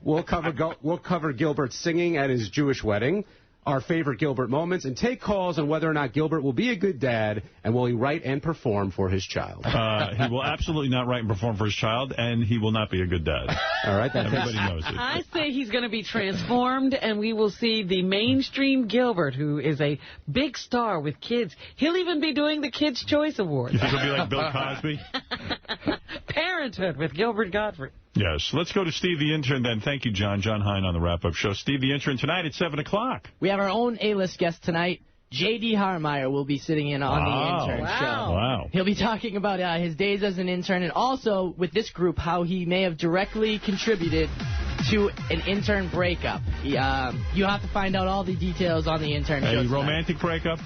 We'll cover Gilbert singing at his Jewish wedding, our favorite Gilbert moments, and take calls on whether or not Gilbert will be a good dad, and will he write and perform for his child. He will absolutely not write and perform for his child, and he will not be a good dad. All right, everybody knows it. I say he's going to be transformed, and we will see the mainstream Gilbert, who is a big star with kids. He'll even be doing the Kids' Choice Awards. You think he'll be like Bill Cosby? Parenthood with Gilbert Gottfried. Yes. Let's go to Steve the Intern then. Thank you, John. John Hein on the wrap-up show. Steve the Intern tonight at 7 o'clock. We have our own A-list guest tonight. J.D. Harmeyer will be sitting in on the intern show. Wow. He'll be talking about his days as an intern, and also with this group how he may have directly contributed to an intern breakup. You have to find out all the details on the intern show tonight. A romantic breakup?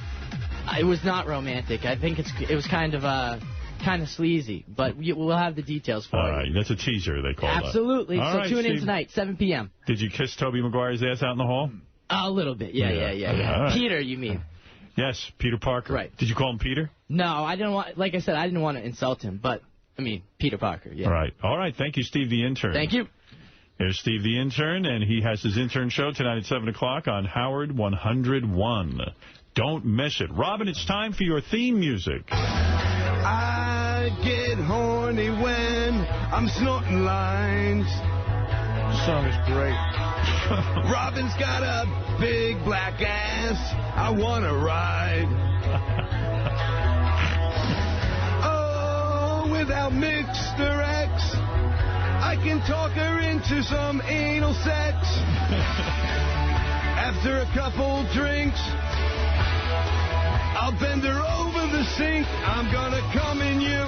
It was not romantic. I think it was kind of sleazy, but we'll have the details for you. All right, that's a teaser, they call it. Absolutely. So tune in tonight, 7 p.m. Did you kiss Tobey Maguire's ass out in the hall? A little bit, yeah. Right. Peter, you mean? Yes, Peter Parker. Right. Did you call him Peter? No, I didn't want. Like I said, I didn't want to insult him, but I mean Peter Parker. Yeah. Right. All right. Thank you, Steve the Intern. Thank you. Here's Steve the Intern, and he has his intern show tonight at 7 o'clock on Howard 101. Don't miss it. Robin, it's time for your theme music. I get horny when I'm snorting lines. The song is great. Robin's got a big black ass. I want to ride. Oh, without Mr. X, I can talk her into some anal sex. After a couple drinks, I'll bend her over the sink. I'm gonna come in you.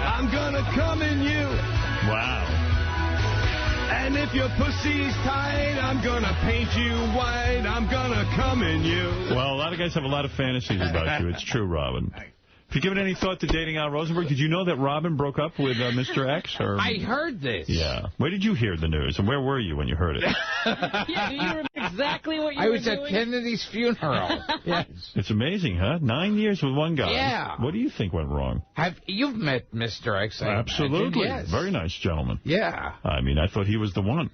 I'm gonna come in you. Wow. And if your pussy's tight, I'm gonna paint you white. I'm gonna come in you. Well, a lot of guys have a lot of fantasies about you. It's true, Robin. Have you given any thought to dating Al Rosenberg? Did you know that Robin broke up with Mr. X? Or... I heard this. Yeah. Where did you hear the news, and where were you when you heard it? Yeah, do you remember exactly what you were doing? I was at Kennedy's funeral. Yes. It's amazing, huh? 9 years with one guy. Yeah. What do you think went wrong? You've met Mr. X? Absolutely. Yes. Very nice gentleman. Yeah. I mean, I thought he was the one.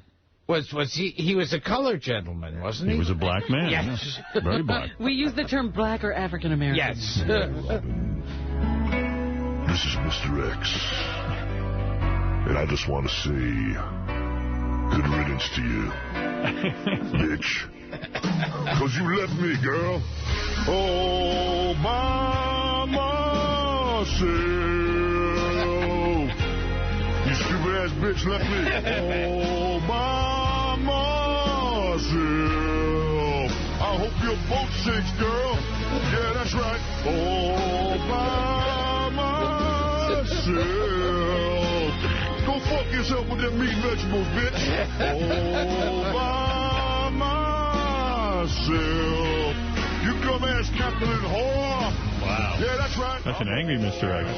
Was he was a colored gentleman, wasn't he? He was a black man. Yes. Very black. We use the term black or African American. Yes. This is Mr. X. And I just want to say, good riddance to you, bitch. Because you left me, girl. Oh, mama said, you stupid-ass bitch left me. Oh, mama said, I hope your boat sinks, girl. Yeah, that's right. Oh, mama said, go fuck yourself with them meat and vegetables, bitch. Oh, mama said, you dumb-ass Catholic whore. Wow. Yeah, that's right. That's an angry Mr. X.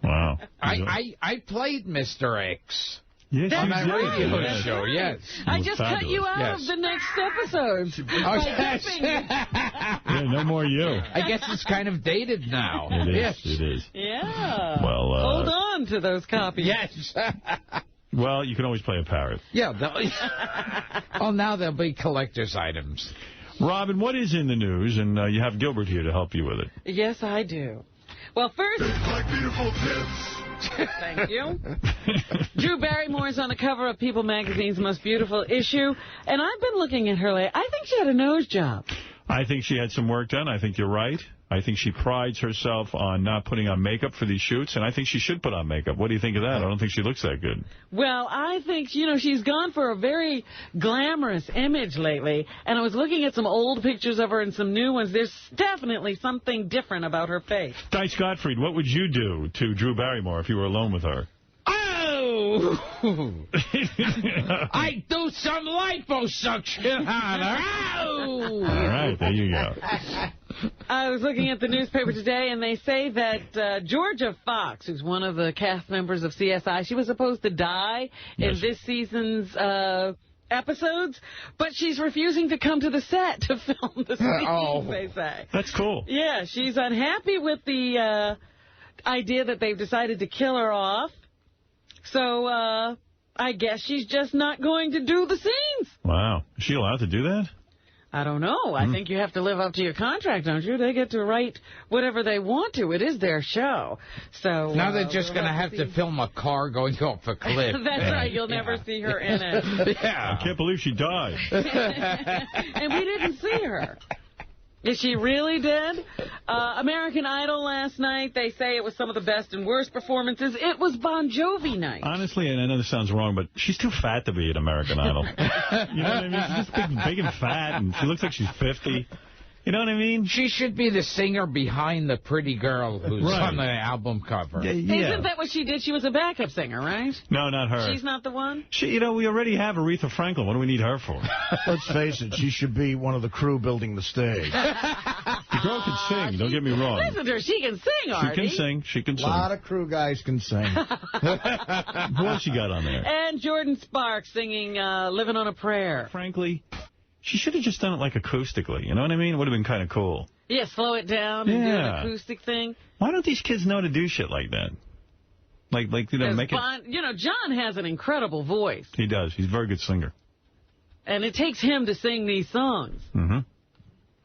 Wow. I played Mr. X. Yes, on you that did. radio Yes. show, yes. I just cut you out Yes. of the next episode. Oh, yes. Yeah, no more you. I guess it's kind of dated now. It is. Yes. It is. Yeah. Well, hold on to those copies. Yes. Well, you can always play a parrot. Yeah. Oh, now there'll be collector's items. Robin, what is in the news? And you have Gilbert here to help you with it. Yes, I do. Well, first... Like beautiful tips. Thank you. Drew Barrymore's on the cover of People magazine's most beautiful issue, and I've been looking at her lately. I think she had a nose job. I think she had some work done. I think you're right. I think she prides herself on not putting on makeup for these shoots, and I think she should put on makeup. What do you think of that? I don't think she looks that good. Well, I think, she's gone for a very glamorous image lately, and I was looking at some old pictures of her and some new ones. There's definitely something different about her face. Dice Gottfried, what would you do to Drew Barrymore if you were alone with her? Oh! I do some liposuction on her. Oh! All right, there you go. I was looking at the newspaper today, and they say that Georgia Fox, who's one of the cast members of CSI, she was supposed to die in this season's episodes, but she's refusing to come to the set to film the scenes, they say. That's cool. Yeah, she's unhappy with the idea that they've decided to kill her off. So I guess she's just not going to do the scenes. Wow. Is she allowed to do that? I don't know. I think you have to live up to your contract, don't you? They get to write whatever they want to. It is their show. So now they're just going to have to film a car going off a cliff. That's right. You'll never see her in it. Yeah. I can't believe she died. And we didn't see her. Is she really dead? American Idol last night, they say it was some of the best and worst performances. It was Bon Jovi night. Honestly, and I know this sounds wrong, but she's too fat to be an American Idol. You know what I mean? She's just big and fat, and she looks like she's 50. You know what I mean? She should be the singer behind the pretty girl who's on the album cover. Yeah. Isn't that what she did? She was a backup singer, right? No, not her. She's not the one? We already have Aretha Franklin. What do we need her for? Let's face it, she should be one of the crew building the stage. The girl can sing, don't get me wrong. Listen to her. She can sing, Artie. She can sing. She can sing. A lot of crew guys can sing. Who else you got on there? And Jordan Sparks singing Living on a Prayer. Frankly, she should have just done it like acoustically. You know what I mean? It would have been kind of cool. Yeah, slow it down and do an acoustic thing. Why don't these kids know to do shit like that? Like make it... John has an incredible voice. He does. He's a very good singer. And it takes him to sing these songs. Mm-hmm.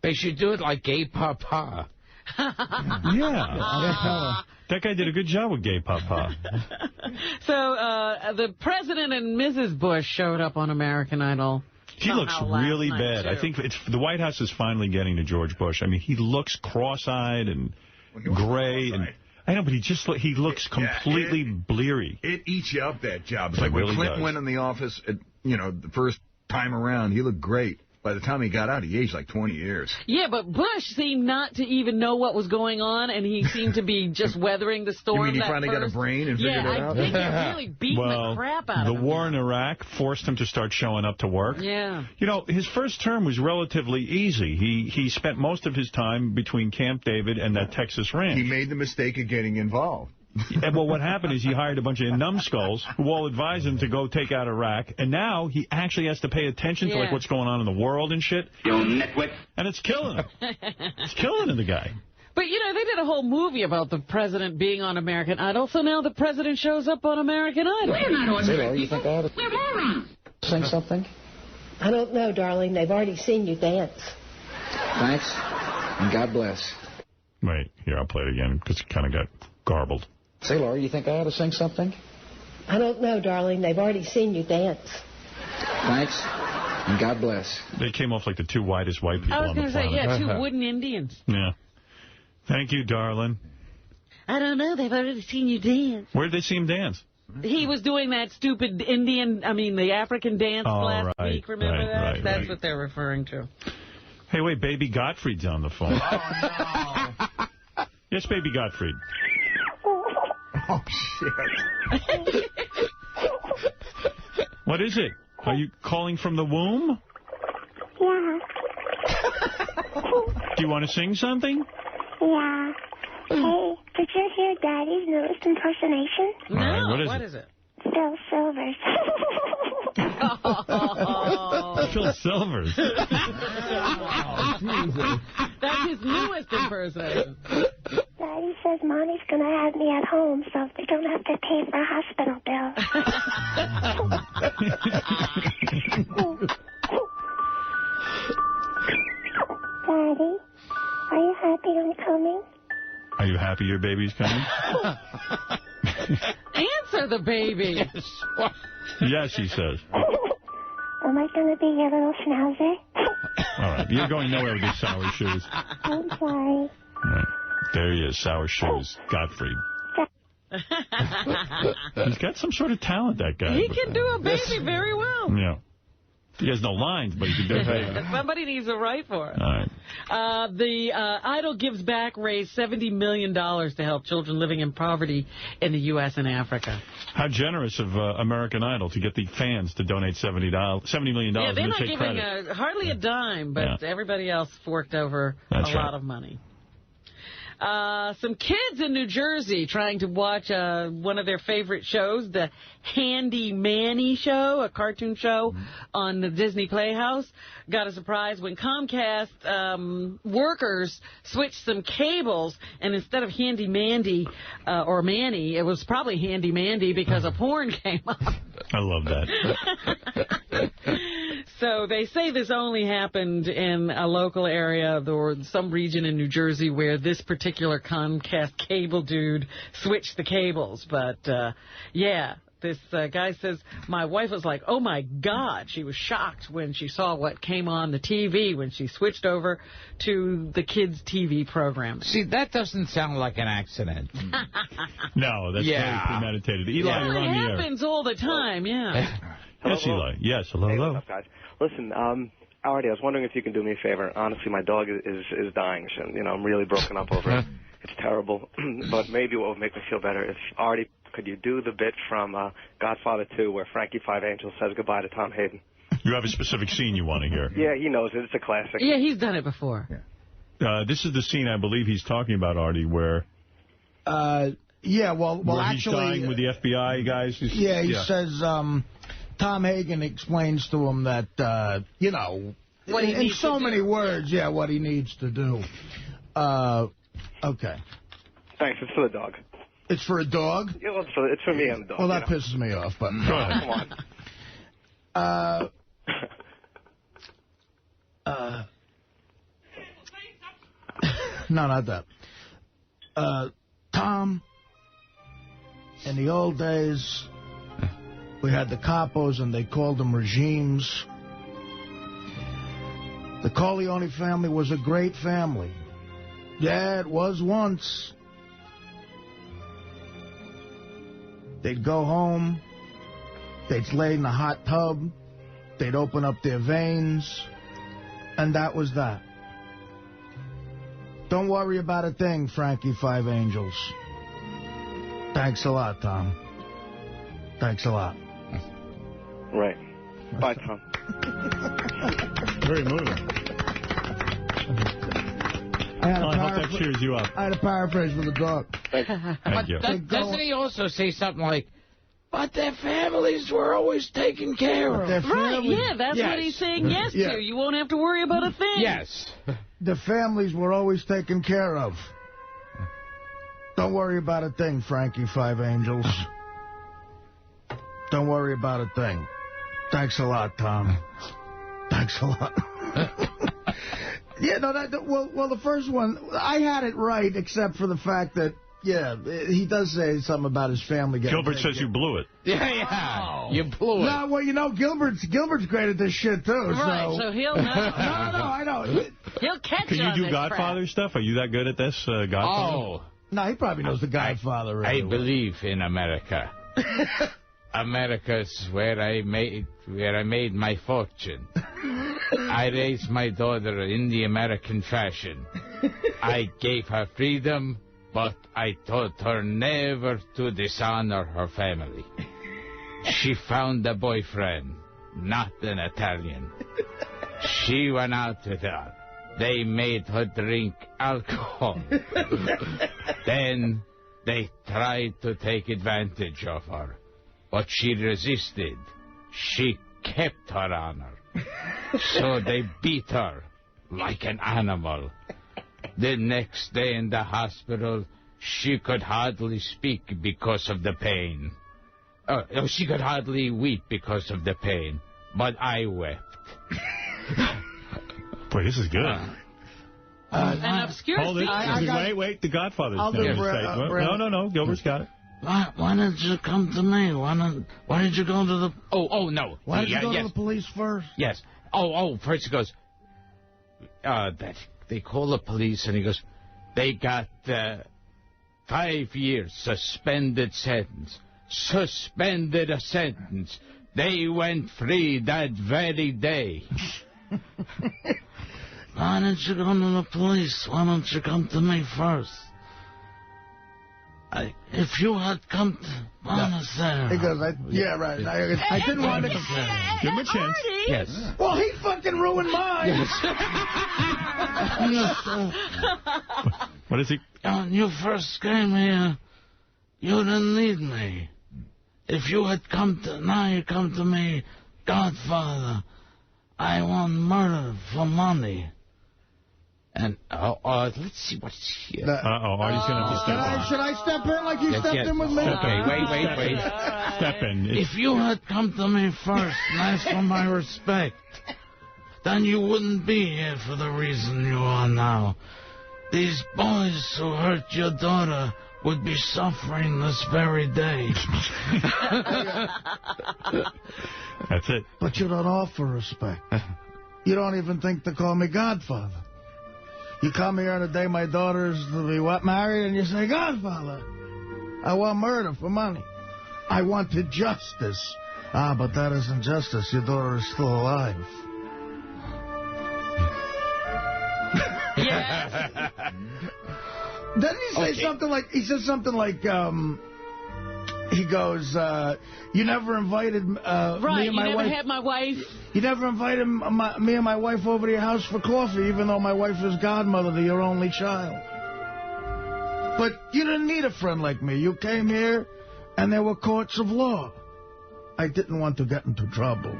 They should do it like Gay Papa. Yeah. That guy did a good job with Gay Papa. So the President and Mrs. Bush showed up on American Idol. He looks really bad. I think the White House is finally getting to George Bush. I mean, he looks cross-eyed and gray. And I know, but he looks completely bleary. It eats you up, that job. It's like when Clinton went in the office, the first time around, he looked great. By the time he got out, he aged like 20 years. Yeah, but Bush seemed not to even know what was going on, and he seemed to be just weathering the storm. You mean he finally got a brain and figured it out? Yeah, I think he really beat the crap out of him. The war in Iraq forced him to start showing up to work. Yeah. His first term was relatively easy. He spent most of his time between Camp David and that Texas ranch. He made the mistake of getting involved. Well, what happened is he hired a bunch of numbskulls who all advised him to go take out Iraq, and now he actually has to pay attention to what's going on in the world and shit. You nitwit. And it's killing him. It's killing him, the guy. But, they did a whole movie about the president being on American Idol, so now the president shows up on American Idol. We're not ordinary people. We're morons. Sing something? I don't know, darling. They've already seen you dance. Thanks, and God bless. Wait, here, I'll play it again, because it kind of got garbled. Say, Laura, you think I ought to sing something? I don't know, darling. They've already seen you dance. Thanks, and God bless. They came off like the two whitest white people on the planet. I was going to say, two wooden Indians. Yeah. Thank you, darling. I don't know. They've already seen you dance. Where did they see him dance? He was doing that stupid the African dance last week. Remember that? That's what they're referring to. Hey, wait, baby Gottfried's on the phone. Oh, no. Yes, baby Gottfried. Oh, shit. What is it? Are you calling from the womb? Yeah. Do you want to sing something? Yeah. Hey, did you hear Daddy's newest impersonation? No, right, what is it? Phil Silvers. Phil Silvers. That's his newest impersonation. Daddy says Mommy's going to have me at home, so they don't have to pay for a hospital bill. happy your baby's coming? Answer the baby. Yes, he says. Am I going to be your little schnauzer? All right, you're going nowhere with these sour shoes. I'm sorry. All right. There he is, sour shoes, Gottfried. He's got some sort of talent, that guy. He can do a baby very well. Yeah. He has no lines, but he can do a baby. Somebody needs to write for it. All right. The Idol Gives Back raised $70 million to help children living in poverty in the U.S. and Africa. How generous of American Idol to get the fans to donate $70 million. Yeah, they're not take giving credit. hardly a dime, but everybody else forked over a lot of money. Some kids in New Jersey trying to watch one of their favorite shows, the Handy Manny show, a cartoon show on the Disney Playhouse, got a surprise when Comcast workers switched some cables, and instead of Handy Mandy or Manny, it was probably Handy Mandy because a porn came up. I love that. So they say this only happened in a local area or some region in New Jersey where this particular Comcast cable dude switched the cables. But, yeah, this guy says, my wife was like, oh, my God. She was shocked when she saw what came on the TV when she switched over to the kids' TV program. See, that doesn't sound like an accident. No, that's very premeditated. Eli, you're on the air. It happens all the time, yeah. Yes, Eli. Yes, hello. Hey, what's up, guys? Listen, Artie, I was wondering if you can do me a favor. Honestly, my dog is dying. So, I'm really broken up over it. It's terrible. But maybe what would make me feel better is, Artie, could you do the bit from Godfather 2 where Frankie Five Angels says goodbye to Tom Hayden? You have a specific scene you want to hear. Yeah, he knows it. It's a classic. Yeah, he's done it before. This is the scene I believe he's talking about, Artie, where... yeah, well, where actually... he's dying with the FBI guys. He says... Tom Hagen explains to him that, what he in so many words, what he needs to do. Okay. Thanks. It's for the dog. It's for a dog? Yeah, well, it's for me and the dog. Well, that pisses me off, but... Come on. No, not that. Tom, in the old days... We had the capos, and they called them regimes. The Corleone family was a great family. Yeah, it was once. They'd go home. They'd lay in a hot tub. They'd open up their veins. And that was that. Don't worry about a thing, Frankie Five Angels. Thanks a lot, Tom. Thanks a lot. Right. Bye, Tom. Very moving. I hope that cheers you up. I had a paraphrase for the dog. Thank you. Doesn't he also say something like, but their families were always taken care of? Right, yeah, that's what he's saying yes to. You won't have to worry about a thing. Yes. The families were always taken care of. Don't worry about a thing, Frankie Five Angels. Don't worry about a thing. Thanks a lot, Tom. Thanks a lot. Well, the first one, I had it right, except for the fact that, he does say something about his family getting Gilbert says you blew it. Yeah, you blew it. No, well, Gilbert's great at this shit, too. Right, so he'll know. No, I know. He'll catch Can you do Godfather stuff? Are you that good at this, Godfather? Oh. No, he probably knows the Godfather. Really I believe in America. America's where I made my fortune. I raised my daughter in the American fashion. I gave her freedom, but I taught her never to dishonor her family. She found a boyfriend, not an Italian. She went out with her. They made her drink alcohol. Then they tried to take advantage of her. But she resisted. She kept her honor. So they beat her like an animal. The next day in the hospital, she could hardly speak because of the pain. She could hardly weep because of the pain. But I wept. Boy, this is good. An obscure secret. Wait. The Godfather's I'll do No. Gilbert's got it. Why didn't you come to me? Why did you go to the... Oh, no. Why did you go to the police first? Yes. First he goes, they call the police, and he goes, they got 5 years suspended sentence. Suspended a sentence. They went free that very day. Why didn't you go to the police? Why don't you come to me first? If you had come to... Honestly. He goes, yeah, right. I didn't want to... Give him a chance. Yes. Well, he fucking ruined mine. What is he? When you first came here, you didn't need me. If you had come to... Now you come to me, Godfather. I want murder for money. And, let's see what's here. Artie's going to have to step in. Should I step in like you stepped in with me? Okay, wait. Step in. If you had come to me first and asked for my respect, then you wouldn't be here for the reason you are now. These boys who hurt your daughter would be suffering this very day. That's it. But you don't offer respect. You don't even think to call me Godfather. You come here on the day my daughter's to be married, and you say, Godfather, I want murder for money. I wanted justice. But that isn't justice. Your daughter is still alive. Yes. Didn't he say something like, he goes, you never invited me and my wife. You never had my wife. You never invited me and my wife over to your house for coffee, even though my wife is godmother to your only child. But you didn't need a friend like me. You came here, and there were courts of law. I didn't want to get into trouble.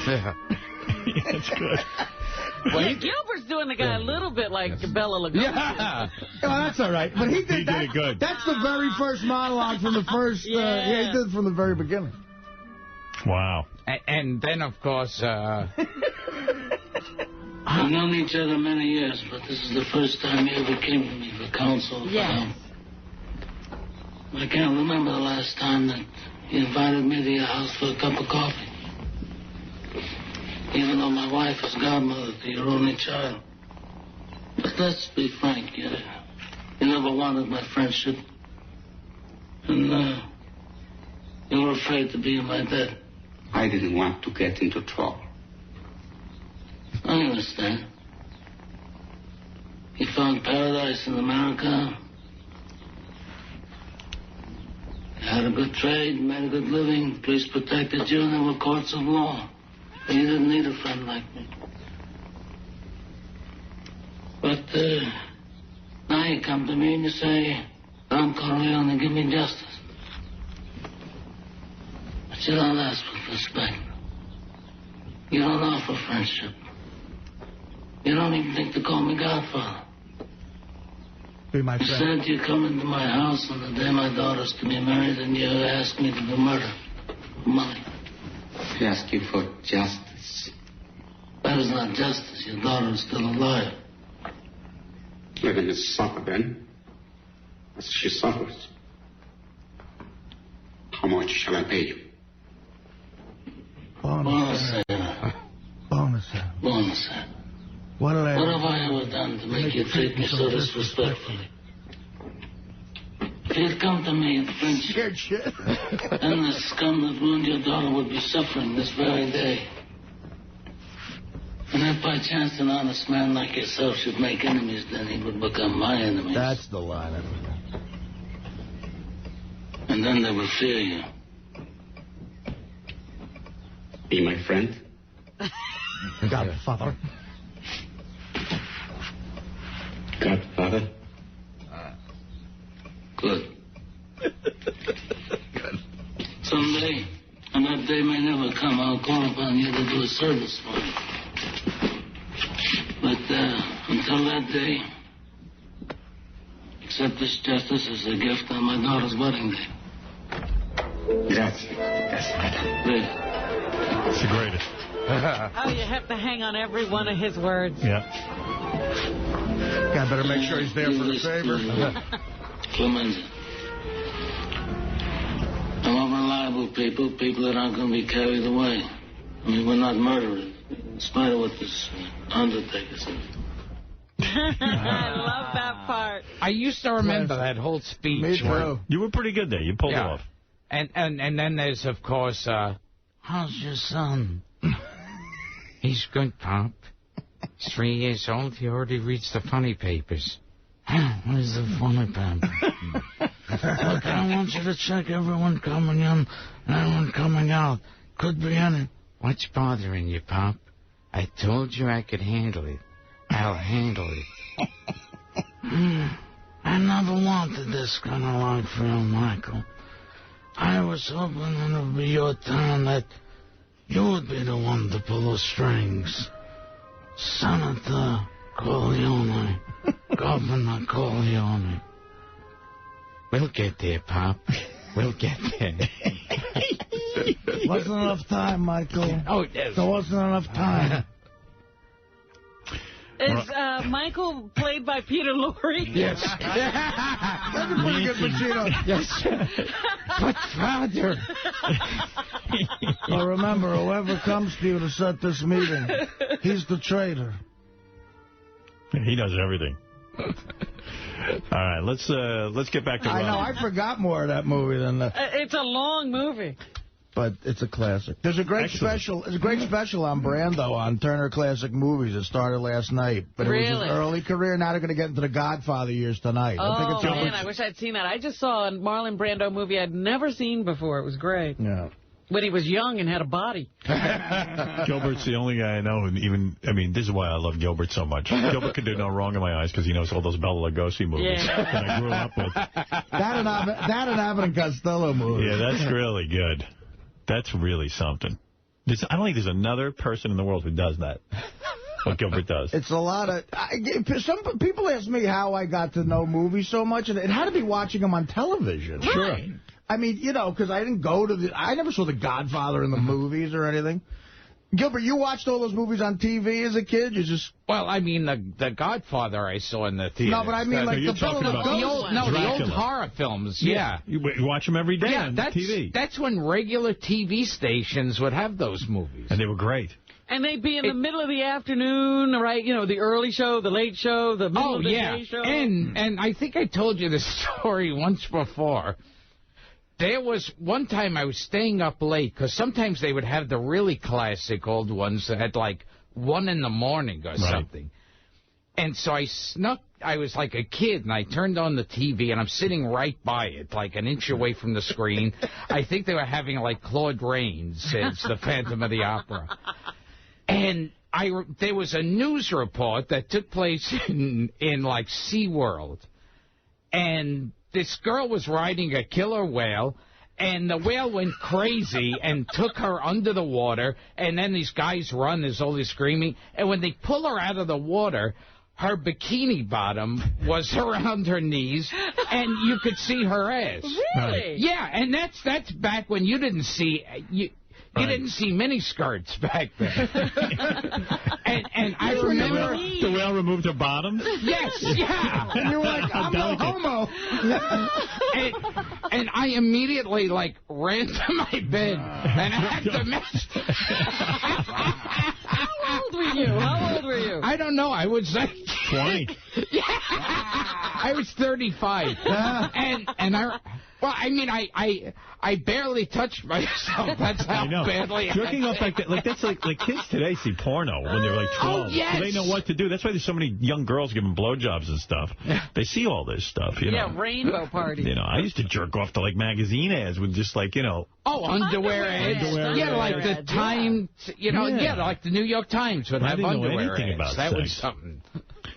That's good. Gilbert's doing the guy a little bit like Bela Lugosi. Yeah. Well, that's all right. But he did it good. That's the very first monologue from the first... he did it from the very beginning. Wow. And then, of course... We've known each other many years, but this is the first time you ever came to me for counsel. Yes. I can't remember the last time that you invited me to your house for a cup of coffee. Even though my wife is godmother to your only child. But let's be frank, you never wanted my friendship. And you were afraid to be in my debt. I didn't want to get into trouble. I understand. You found paradise in America. You had a good trade, made a good living, police protected you, and there were courts of law. You didn't need a friend like me. But now you come to me and you say, Don Corleone, give me justice. But you don't ask for respect. You don't offer friendship. You don't even think to call me Godfather. Be my friend. You said you come into my house on the day my daughter's to be married and you asked me to do murder for money. I ask you for justice. That is not justice. Your daughter is still alive. Let him suffer then, as she suffers. How much shall I pay you? Bonus. What have I ever done to make you treat me so disrespectfully? If you'd come to me in friendship, then the scum that ruined your daughter would be suffering this very day. And if by chance an honest man like yourself should make enemies, then he would become my enemy. That's the line. And then they would fear you. Be my friend? Godfather. Godfather? Good. Someday, and that day may never come, I'll call upon you to do a service for me. But until that day, accept this justice as a gift on my daughter's wedding day. Grazie. It's the greatest. Oh, you have to hang on every one of his words. Yeah. I better make sure he's there for the favor. Clemente. I want reliable people that aren't going to be carried away. I mean, we're not murderers, in spite of what this Undertaker said. I love that part. I used to remember that whole speech. Me too. You were pretty good there. You pulled it off. And then there's, of course, how's your son? He's good, Pop. He's 3 years old. He already reads the funny papers. What is the funny paper? Look, I want you to check everyone coming in and everyone coming out. Could be any. What's bothering you, Pop? I told you I could handle it. I'll handle it. I never wanted this kind of life for you, Michael. I was hoping it would be your turn, that you would be the one to pull the strings. Senator Corleone. Governor Corleone. We'll get there, Pop. We'll get there. Wasn't enough time, Michael. Oh, yes. There wasn't enough time. Is Michael played by Peter Lorre? Yes. That's a pretty good Pacino. Yes. But Father. Well, remember, whoever comes to you to set this meeting, he's the traitor. He does everything. All right, let's get back to Rob. I know, I forgot more of that movie than that. It's a long movie. But it's a classic. There's a great special. There's a great special on Brando on Turner Classic Movies. It started last night, but it was his early career. Now they're going to get into the Godfather years tonight. Oh, I think it's man, I wish I'd seen that. I just saw a Marlon Brando movie I'd never seen before. It was great. Yeah. When he was young and had a body. Gilbert's the only guy I know who this is why I love Gilbert so much. Gilbert can do no wrong in my eyes because he knows all those Bela Lugosi movies that I grew up with. That and Abbott and Costello movies. Yeah, that's really good. That's really something. I don't think there's another person in the world who does that. What Gilbert does. It's a lot of... Some people ask me how I got to know movies so much, and it had to be watching them on television. Sure. I mean, you know, because I didn't go to I never saw The Godfather in the movies or anything. Gilbert, you watched all those movies on TV as a kid? You just... Well, I mean, the Godfather I saw in the theater. No, but I mean, like, the old horror films, yeah. You watch them every day on TV. That's when regular TV stations would have those movies. And they were great. And they'd be in the middle of the afternoon, right? You know, the early show, the late show, the middle of the day show. And I think I told you this story once before. There was one time I was staying up late, because sometimes they would have the really classic old ones that had like 1 in the morning or something. And so I was like a kid, and I turned on the TV, and I'm sitting right by it, like an inch away from the screen. I think they were having like Claude Rains since The Phantom of the Opera. And there was a news report that took place in like SeaWorld. And this girl was riding a killer whale, and the whale went crazy and took her under the water, and then these guys run, there's all this screaming, and when they pull her out of the water, her bikini bottom was around her knees, and you could see her ass. Really? Yeah, and that's back when you didn't see... You didn't see miniskirts back then. and I remember... The whale removed her bottoms? Yes, yeah. And you were like, I'm no homo. and I immediately, like, ran to my bed and I had to mess... How old were you? How old were you? I don't know. I was like... 20. Yeah. I was 35. And I... Well, I mean, I barely touched myself. That's how badly jerking off like that. Like that's like kids today see porno when they're like 12. Oh, yes. So they know what to do. That's why there's so many young girls giving blowjobs and stuff. They see all this stuff, you know. Yeah, rainbow parties. You know, I used to jerk off to like magazine ads with just like, you know. Oh, underwear ads. Yeah, like the Times, you know, like the New York Times would have underwear ads. That was something.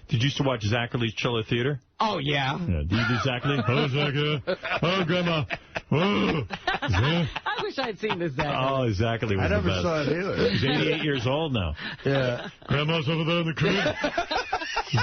Did you used to watch Zacherle's Chiller Theater? Oh, yeah. Do you do Zachary? Oh, Zachary. Oh, Grandma. Oh. I I wish I'd seen this Zachary. Oh, exactly. I never saw it either. He's 88 years old now. Yeah. Grandma's over there in the crib.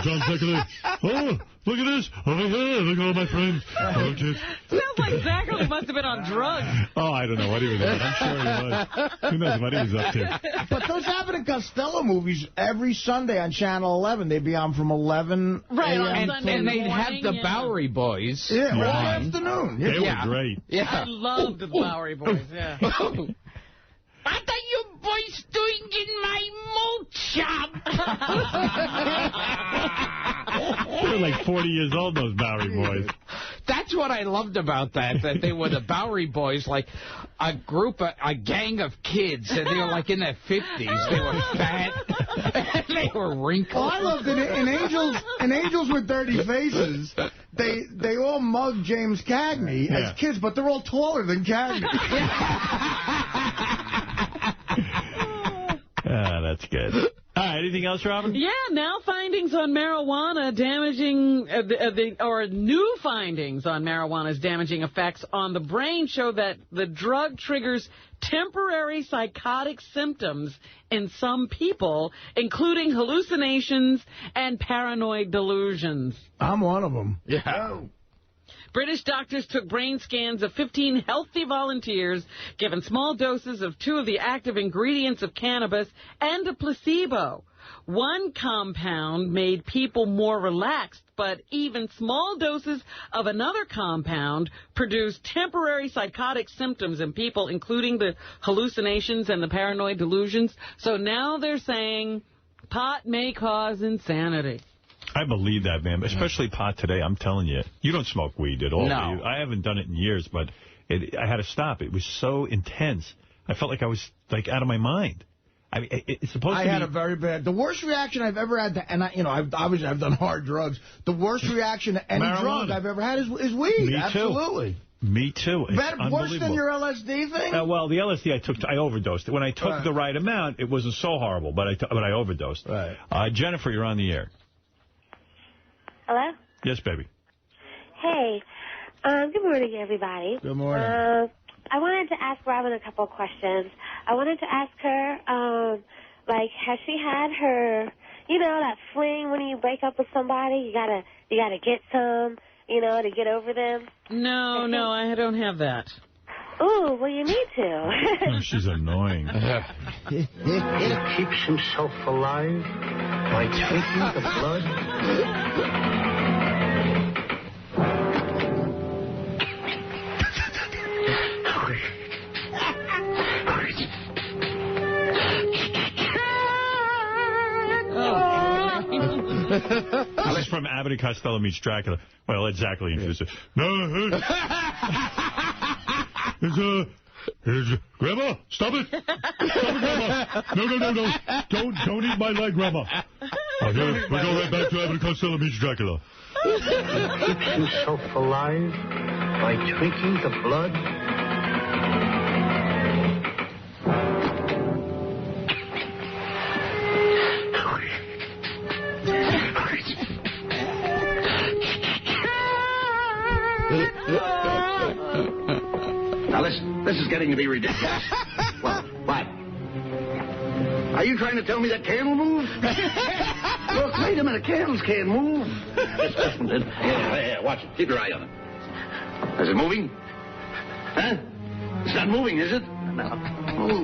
John Zachary. Oh, look at this. Over here. Look at all my friends. Oh, kids. Sounds like Zachary must have been on drugs. Oh, I don't know what he was doing. I'm sure he was. Who knows what he was up to? But those Abbott and Costello movies, every Sunday on Channel 11, they'd be on from 11 a.m. And they'd have the Bowery Boys. Yeah, all afternoon. They were great. Yeah. I loved the Bowery Boys, yeah. What are you boys doing in my moat shop? They were like 40 years old, those Bowery Boys. That's what I loved about that they were the Bowery Boys, like a gang of kids, and they were like in their 50s. They were fat, they were wrinkled. Oh, I loved it. In Angels with Dirty Faces, they all mugged James Cagney as kids, but they're all taller than Cagney. That's good. All right, anything else, Robin? Yeah, now findings on marijuana damaging, or new findings on marijuana's damaging effects on the brain show that the drug triggers temporary psychotic symptoms in some people, including hallucinations and paranoid delusions. I'm one of them. Yeah. British doctors took brain scans of 15 healthy volunteers, given small doses of 2 of the active ingredients of cannabis and a placebo. One compound made people more relaxed, but even small doses of another compound produced temporary psychotic symptoms in people, including the hallucinations and the paranoid delusions. So now they're saying pot may cause insanity. I believe that, man, especially pot today. I'm telling you. You don't smoke weed at all. No. I haven't done it in years, but I had to stop. It was so intense. I felt like I was like out of my mind. I mean, it's supposed to be... I had a very bad... The worst reaction I've ever had to... And, I've done hard drugs. The worst reaction to any drug I've ever had is weed. Me Absolutely. Too. Me too. It's worse than your LSD thing? Well, the LSD I overdosed. When I took the right amount, it wasn't so horrible, but I overdosed. Right. Jennifer, you're on the air. Hello? Yes, baby. Hey. Good morning, everybody. Good morning. I wanted to ask Robin a couple of questions. I wanted to ask her, has she had her, that fling when you break up with somebody? You gotta get some, to get over them? No, I don't have that. Ooh, well, you need to. Oh, she's annoying. He keeps himself alive by drinking the blood. This is from Abbott and Costello Meets Dracula. Well, let Zachary introduce it. No, Grandma, stop it! Stop it, Grandma! No. Don't eat my leg, Grandma. We'll go right back to Abbott and Costello Meets Dracula. He keeps himself alive by drinking the blood. Now, this is getting to be ridiculous. Well, what? Are you trying to tell me that can will move? Look, wait a minute. Cans can't move. This one did. Yeah, watch it. Keep your eye on it. Is it moving? Huh? It's not moving, is it? Now,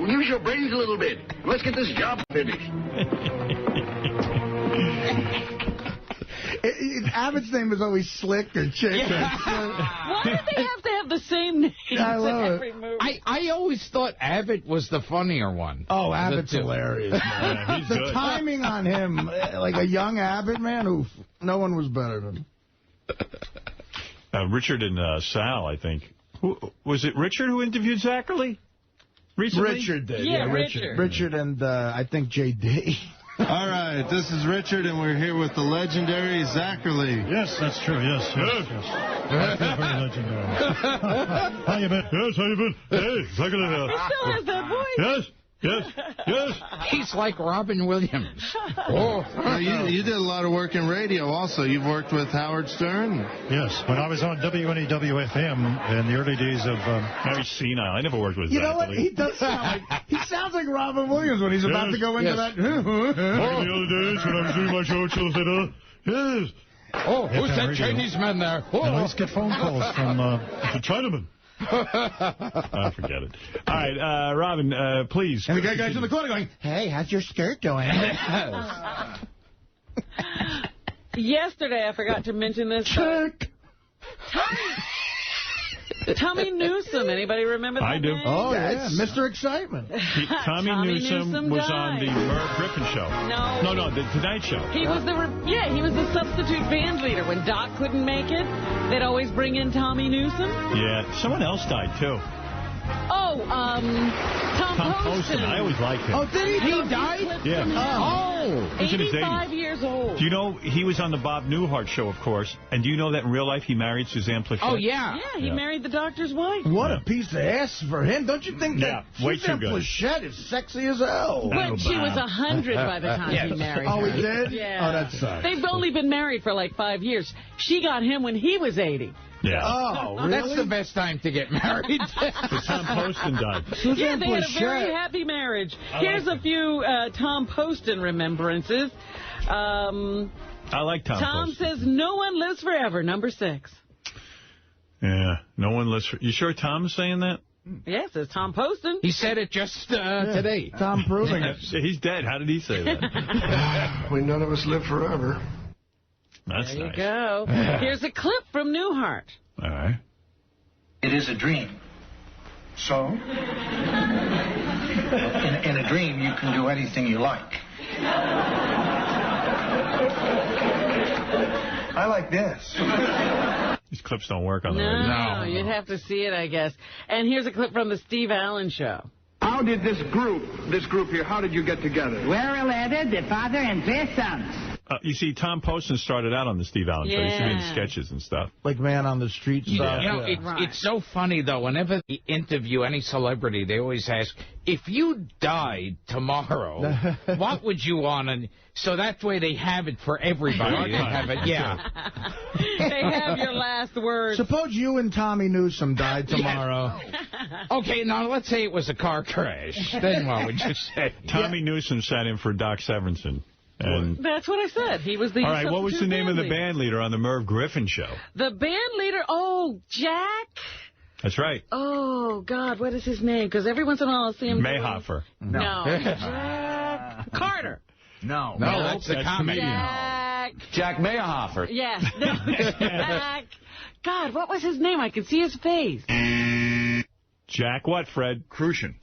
use your brains a little bit. Let's get this job finished. Abbott's name is always Slick or Chick. Yeah. Why do they have to have the same name I love in every movie? I always thought Abbott was the funnier one. Oh, Abbott's hilarious, man. Yeah, he's the good. timing on him, like a young Abbott, man, oof, no one was better than him. Richard and Sal, I think. Was it Richard who interviewed Zachary recently? Richard did. Yeah, Richard. Richard and I think J.D. All right, this is Richard, and we're here with the legendary Zachary. Yes, that's true. Yes. I feel very legendary. How you been? Yes, how you been? Hey, Zachary. He still has that voice. Yes. Yes, yes. He's like Robin Williams. Oh. You did a lot of work in radio also. You've worked with Howard Stern? Yes, when I was on WNEW-FM in the early days of... Very senile. I never worked with You know what? He does sound like... He sounds like Robin Williams when he's about to go into that... The other days when I was doing my show, yes. Oh, who's that Chinese man there? I always get phone calls from the Chinaman. Forget it. All right, Robin, please. And the guy's in the corner going, hey, how's your skirt doing? Yesterday, I forgot to mention this. Check. Tommy Newsom. Anybody remember that name? Oh, yeah. Mr. Excitement. Tommy Newsom was on the Merv Griffin show. No, the Tonight Show. He was he was the substitute band leader. When Doc couldn't make it, they'd always bring in Tommy Newsom. Yeah, someone else died, too. Oh, Tom Poston. I always liked him. Oh, did he? He died? Yeah. Oh. He's in his 85 years old. Do you know he was on the Bob Newhart show, of course, and do you know that in real life he married Suzanne Pleshette? Oh, yeah. Yeah, he married the doctor's wife. What a piece of ass for him. Don't you think that way Suzanne too good. Pleshette is sexy as hell? But she was 100 by the time he married her. Oh, he did? Yeah. Oh, that sucks. They've only been married for like 5 years. She got him when he was 80. Yeah. Oh, really? That's the best time to get married. But Tom Poston died. Yeah, they had a very happy marriage. Here's a few Tom Poston remembrances. I like Tom Poston. Says, no one lives forever, number 6. Yeah, no one lives forever. You sure Tom's saying that? Yeah, it says Tom Poston. He said it just today. Tom proving it. He's dead. How did he say that? We none of us live forever. That's there nice. you go. Here's a clip from Newhart. All right. It is a dream. So? In a dream, you can do anything you like. I like this. These clips don't work on the radio. No, you'd have to see it, I guess. And here's a clip from the Steve Allen Show. How did this group here, how did you get together? We're related, the father and 3 sons. You see, Tom Poston started out on the Steve Allen Show. He used to be in sketches and stuff. Like Man on the Street stuff. You know, it's so funny, though. Whenever they interview any celebrity, they always ask, if you died tomorrow, what would you want? And so that way they have it for everybody. They have it, yeah. They have your last word. Suppose you and Tommy Newsom died tomorrow. Okay, now let's say it was a car crash. Then what would you say? Tommy Newsom sat in for Doc Severinsen. And that's what I said. He was the all right, what was the name of the band leader on the Merv Griffin show? The band leader? Oh, Jack. That's right. Oh, God, what is his name? Because every once in a while I'll see him. Mayhofer. No. Jack Carter. No, that's the comedian. Jack Mayhofer. Yes. No, Jack. God, what was his name? I can see his face. Jack what, Fred? Crucian.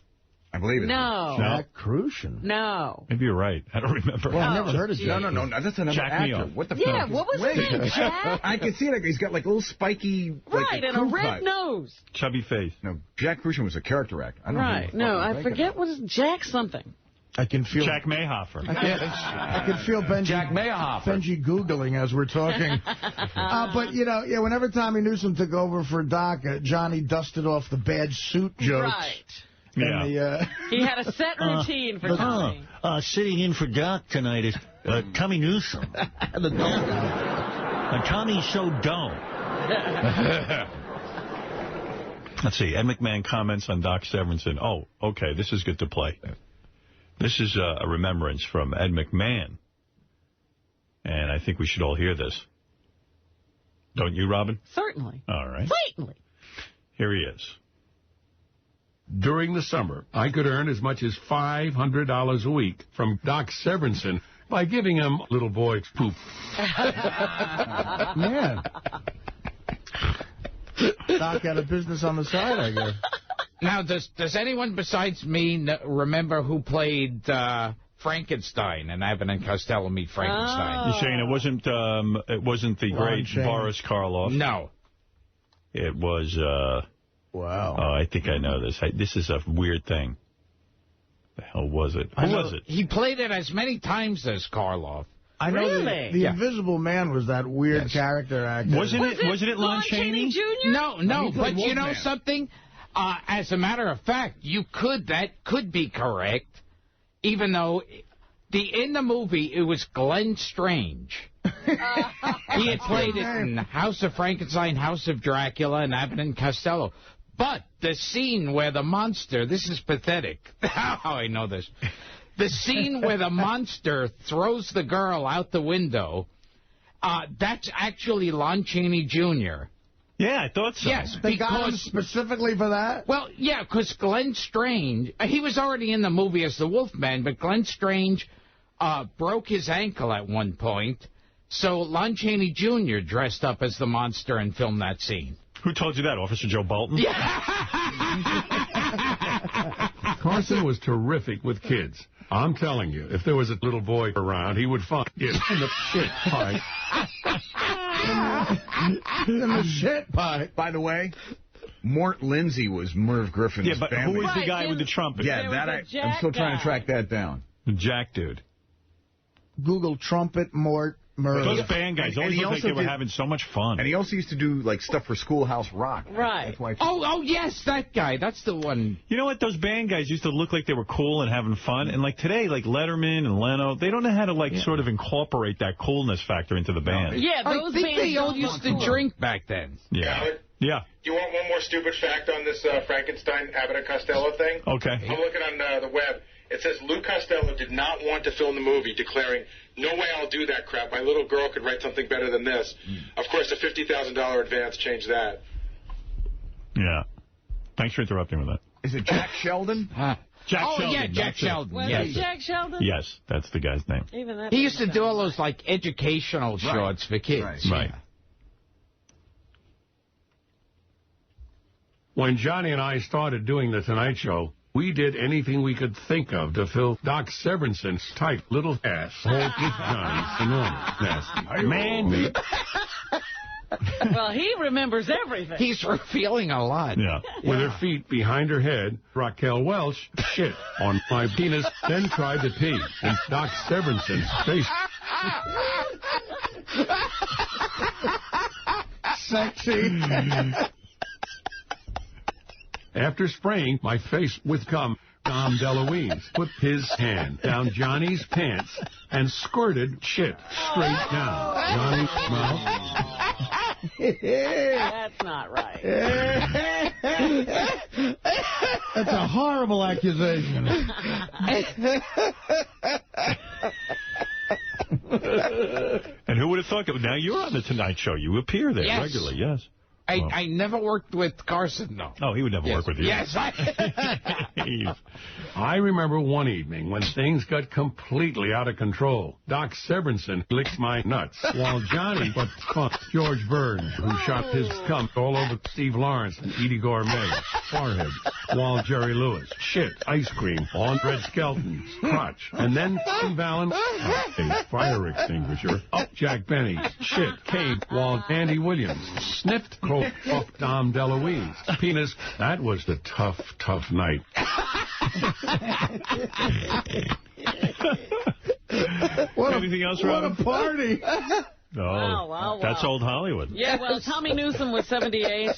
I believe it. No. Jack Crucian. No. Maybe you're right. I don't remember. Well, I've never heard of Jack. No. That's another Jack actor. Neo. What the Yeah, fuck? what was his name? Jack? I can see it. He's got like little spiky... Right, and a red nose. Chubby face. No, Jack Crucian was a character actor. I don't Right. No, I forget what is Jack something. I can feel... Jack Mayhofer. I can feel Benji... Jack Mayhofer. Benji Googling as we're talking. But, you know, whenever Tommy Newsom took over for Doc, Johnny dusted off the bad suit jokes. Right. Yeah. He had a set routine for Tommy. Sitting in for Doc tonight is Tommy Newsom. The dog. Tommy's so dumb. Let's see. Ed McMahon comments on Doc Severinsen. Oh, okay. This is good to play. This is a remembrance from Ed McMahon. And I think we should all hear this. Don't you, Robin? Certainly. All right. Certainly. Here he is. During the summer, I could earn as much as $500 a week from Doc Severinsen by giving him little boy poop. Man. Doc had a business on the side, I guess. Now, does anyone besides me remember who played Frankenstein and Abbott and Costello Meet Frankenstein? You're saying it wasn't the great Boris Karloff? No. It was... Wow. Oh, I think I know this. This is a weird thing. The hell was it? Who was it? He played it as many times as Karloff. I know the Invisible Man was that weird character actor. Wasn't it Lon Chaney? Jr.? No, but you know something? As a matter of fact, that could be correct, even though in the movie it was Glenn Strange. He had played it in House of Frankenstein, House of Dracula, and Abbott and Costello. But the scene where the monster, this is pathetic. How I know this. The scene where the monster throws the girl out the window, that's actually Lon Chaney Jr. Yeah, I thought so. Yes, they got him specifically for that? Well, yeah, because Glenn Strange, he was already in the movie as the Wolfman, but Glenn Strange broke his ankle at one point, so Lon Chaney Jr. dressed up as the monster and filmed that scene. Who told you that, Officer Joe Bolton? Yeah. Carson was terrific with kids. I'm telling you, if there was a little boy around, he would find it in the shit pipe. In the shit pipe. By the way, Mort Lindsay was Merv Griffin's Yeah, but family. who was the guy with the trumpet? Yeah, I'm still trying to track that down. The Jack dude. Google trumpet, Mort, Merv. Those band guys always looked like they were having so much fun. And he also used to do like stuff for Schoolhouse Rock. Right. That's why Oh, yes, that guy. That's the one. You know what? Those band guys used to look like they were cool and having fun. And like today, like Letterman and Leno, they don't know how to like sort of incorporate that coolness factor into the band. Yeah, those I think bands they all don't used look to drink back then. Yeah. Yeah. Do you want one more stupid fact on this Frankenstein Abbott and Costello thing? Okay. I'm looking on the web. It says Lou Costello did not want to film the movie, declaring, "No way I'll do that crap. My little girl could write something better than this." Of course, a $50,000 advance changed that. Yeah. Thanks for interrupting with that. Is it Jack Sheldon? Jack Sheldon. Yeah, Jack Sheldon. Was Yes. it Jack Sheldon? Yes, that's the guy's name. Even that He used to do all those, like, educational shorts for kids. Right. When Johnny and I started doing The Tonight Show, we did anything we could think of to fill Doc Severinson's tight little ass hole with Johnny's enormous, nasty man. Well, he remembers everything. He's revealing a lot. Yeah. With her feet behind her head, Raquel Welch shit on my penis, then tried to pee in Doc Severinson's face. Sexy. After spraying my face with cum, Dom DeLuise put his hand down Johnny's pants and squirted shit straight down Johnny's mouth. That's not right. That's a horrible accusation. And who would have thought? Now you're on the Tonight Show. You appear there Yes. regularly. Yes. I never worked with Carson, though. Oh, he would never work with you. Yes, I remember one evening when things got completely out of control. Doc Severinson licked my nuts, while Johnny but fucked George Burns, who shot his cum all over Steve Lawrence and Edie Gourmet's forehead, while Jerry Lewis shit ice cream on Red Skelton's crotch, and then Tim Vallon, a fire extinguisher, up Jack Benny's shit came, while Andy Williams sniffed off Dom DeLuise penis. That was the tough night. Anything else, Robin? What a party. Oh, Wow. That's old Hollywood. Yeah, well, Tommy Newsom was 78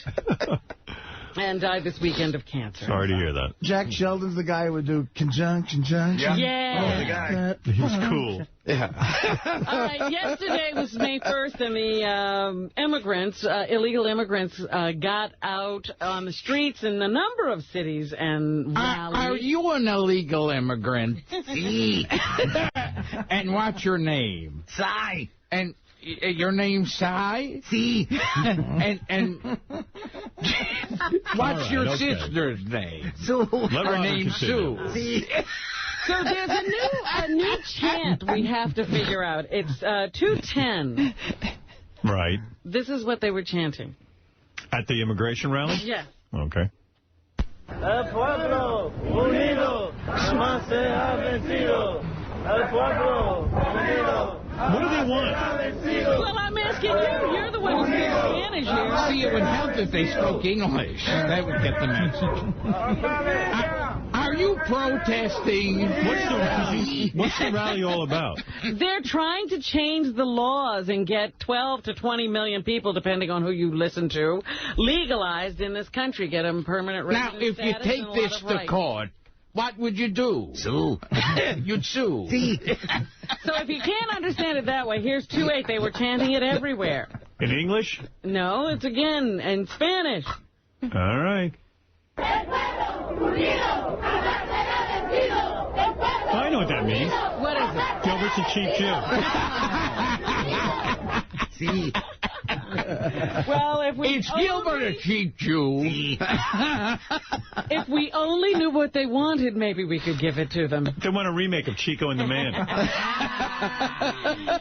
and died this weekend of cancer. Sorry to hear that. Jack Sheldon's the guy who would do conjunction. Yeah. Oh, the guy. He was cool. Yeah. Yesterday was May 1st, and the immigrants, illegal immigrants, got out on the streets in a number of cities and rallied. Are you an illegal immigrant? Si. And what's your name? Si. And your name's Si? Si. And what's your sister's name? Sue. Her name's Sue. Si. So there's a new chant we have to figure out. It's 210. Right. This is what they were chanting. At the immigration rally? Yeah. Okay. El pueblo unido jamás se ha vencido. El pueblo unido. What do they want? Well, I'm asking you. You're the one who speaks Spanish here. See, it would help if they spoke English. That would get the message. Are Are you protesting? What's the rally all about? They're trying to change the laws and get 12 to 20 million people, depending on who you listen to, legalized in this country, get them permanent resident Now, if you status take and a this lot of to rights. court, what would you do? Sue. You'd sue. So if you can't understand it that way, here's 2-8. They were chanting it everywhere. In English? No, it's again in Spanish. All right. I know what that means. What is it? Gilbert's a cheap Jew. See? Well, if we It's Gilbert, a cheap Jew. If we only knew what they wanted, maybe we could give it to them. They want a remake of Chico and the Man.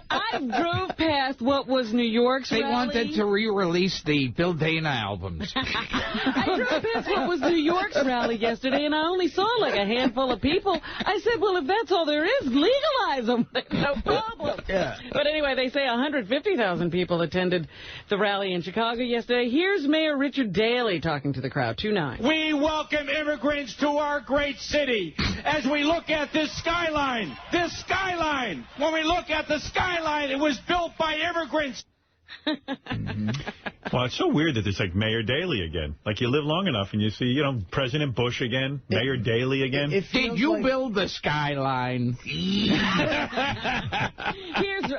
I drove past what was New York's They rally. wanted to re-release the Bill Dana albums. I drove past what was New York's rally yesterday, and I only saw like a handful of people. I said, well, if that's all there is, legalize them. No problem. Yeah. But anyway, they say 150,000 people attended the rally in Chicago yesterday. Here's Mayor Richard Daley talking to the crowd, 2-9. We welcome immigrants to our great city. As we look at this skyline, when we look at the skyline, it was built by immigrants. Well, it's so weird that it's like Mayor Daley again. Like you live long enough and you see, you know, President Bush again, Mayor Daley again. Did you build the skyline? Here's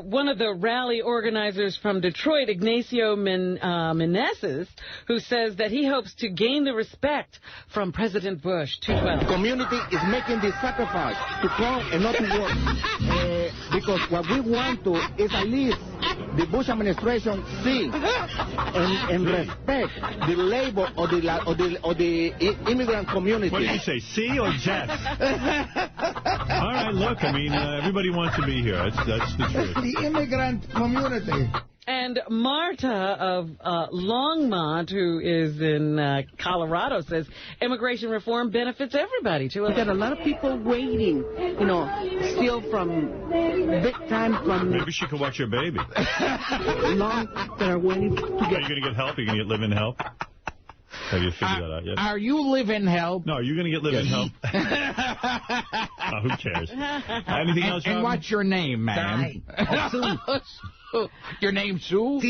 one of the rally organizers from Detroit, Ignacio Meneses, who says that he hopes to gain the respect from President Bush. 2-12. The community is making this sacrifice to come and not to work. Because what we want to is at least the Bush administration see and respect the labor of the immigrant community. What did you say, C or Jets? All right, look, I mean, everybody wants to be here. That's the truth. The immigrant community. And Marta of Longmont, who is in Colorado, says immigration reform benefits everybody. We've got a lot of people waiting, you know, still from big time from... Maybe she could watch your baby. long that are waiting to Are get... you going to get help? Are you going to get live-in help? Have you figured that out yet? Are you live-in help? No, are you going to get live-in help? Who cares? Anything else, And Robin? what's your name, man? Your name, Sue?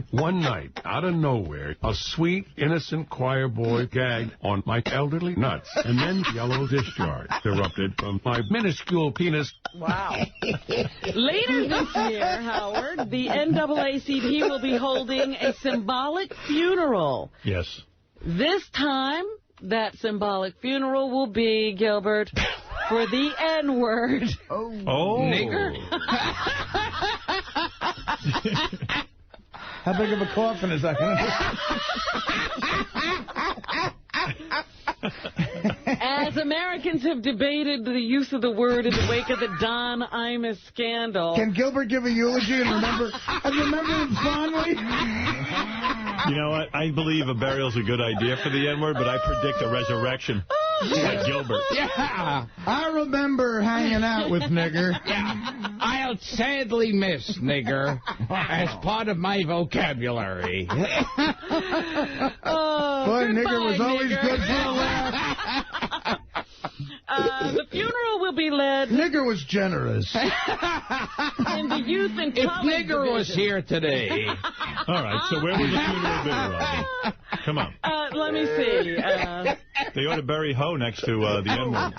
One night, out of nowhere, a sweet, innocent choir boy gagged on my elderly nuts, and then yellow discharge erupted from my minuscule penis. Wow. Later this year, Howard, the NAACP will be holding a symbolic funeral. Yes. This time, that symbolic funeral will be, Gilbert, for the N-word. Oh. Nigger? How big of a coffin is that going to be? As Americans have debated the use of the word in the wake of the Don Imus scandal. Can Gilbert give a eulogy and remember him fondly? You know what? I believe a burial's a good idea for the N-word, but I predict a resurrection like Gilbert. Yeah. I remember hanging out with Nigger. Yeah. I'll sadly miss Nigger as part of my vocabulary. Boy, Nigger was always good for a laugh. The funeral will be led... Nigger was generous. in the youth and If college Nigger was division. here today... All right, so where will the funeral be, Robin? Come on. Let me see. They ought to bury Ho next to the N-word.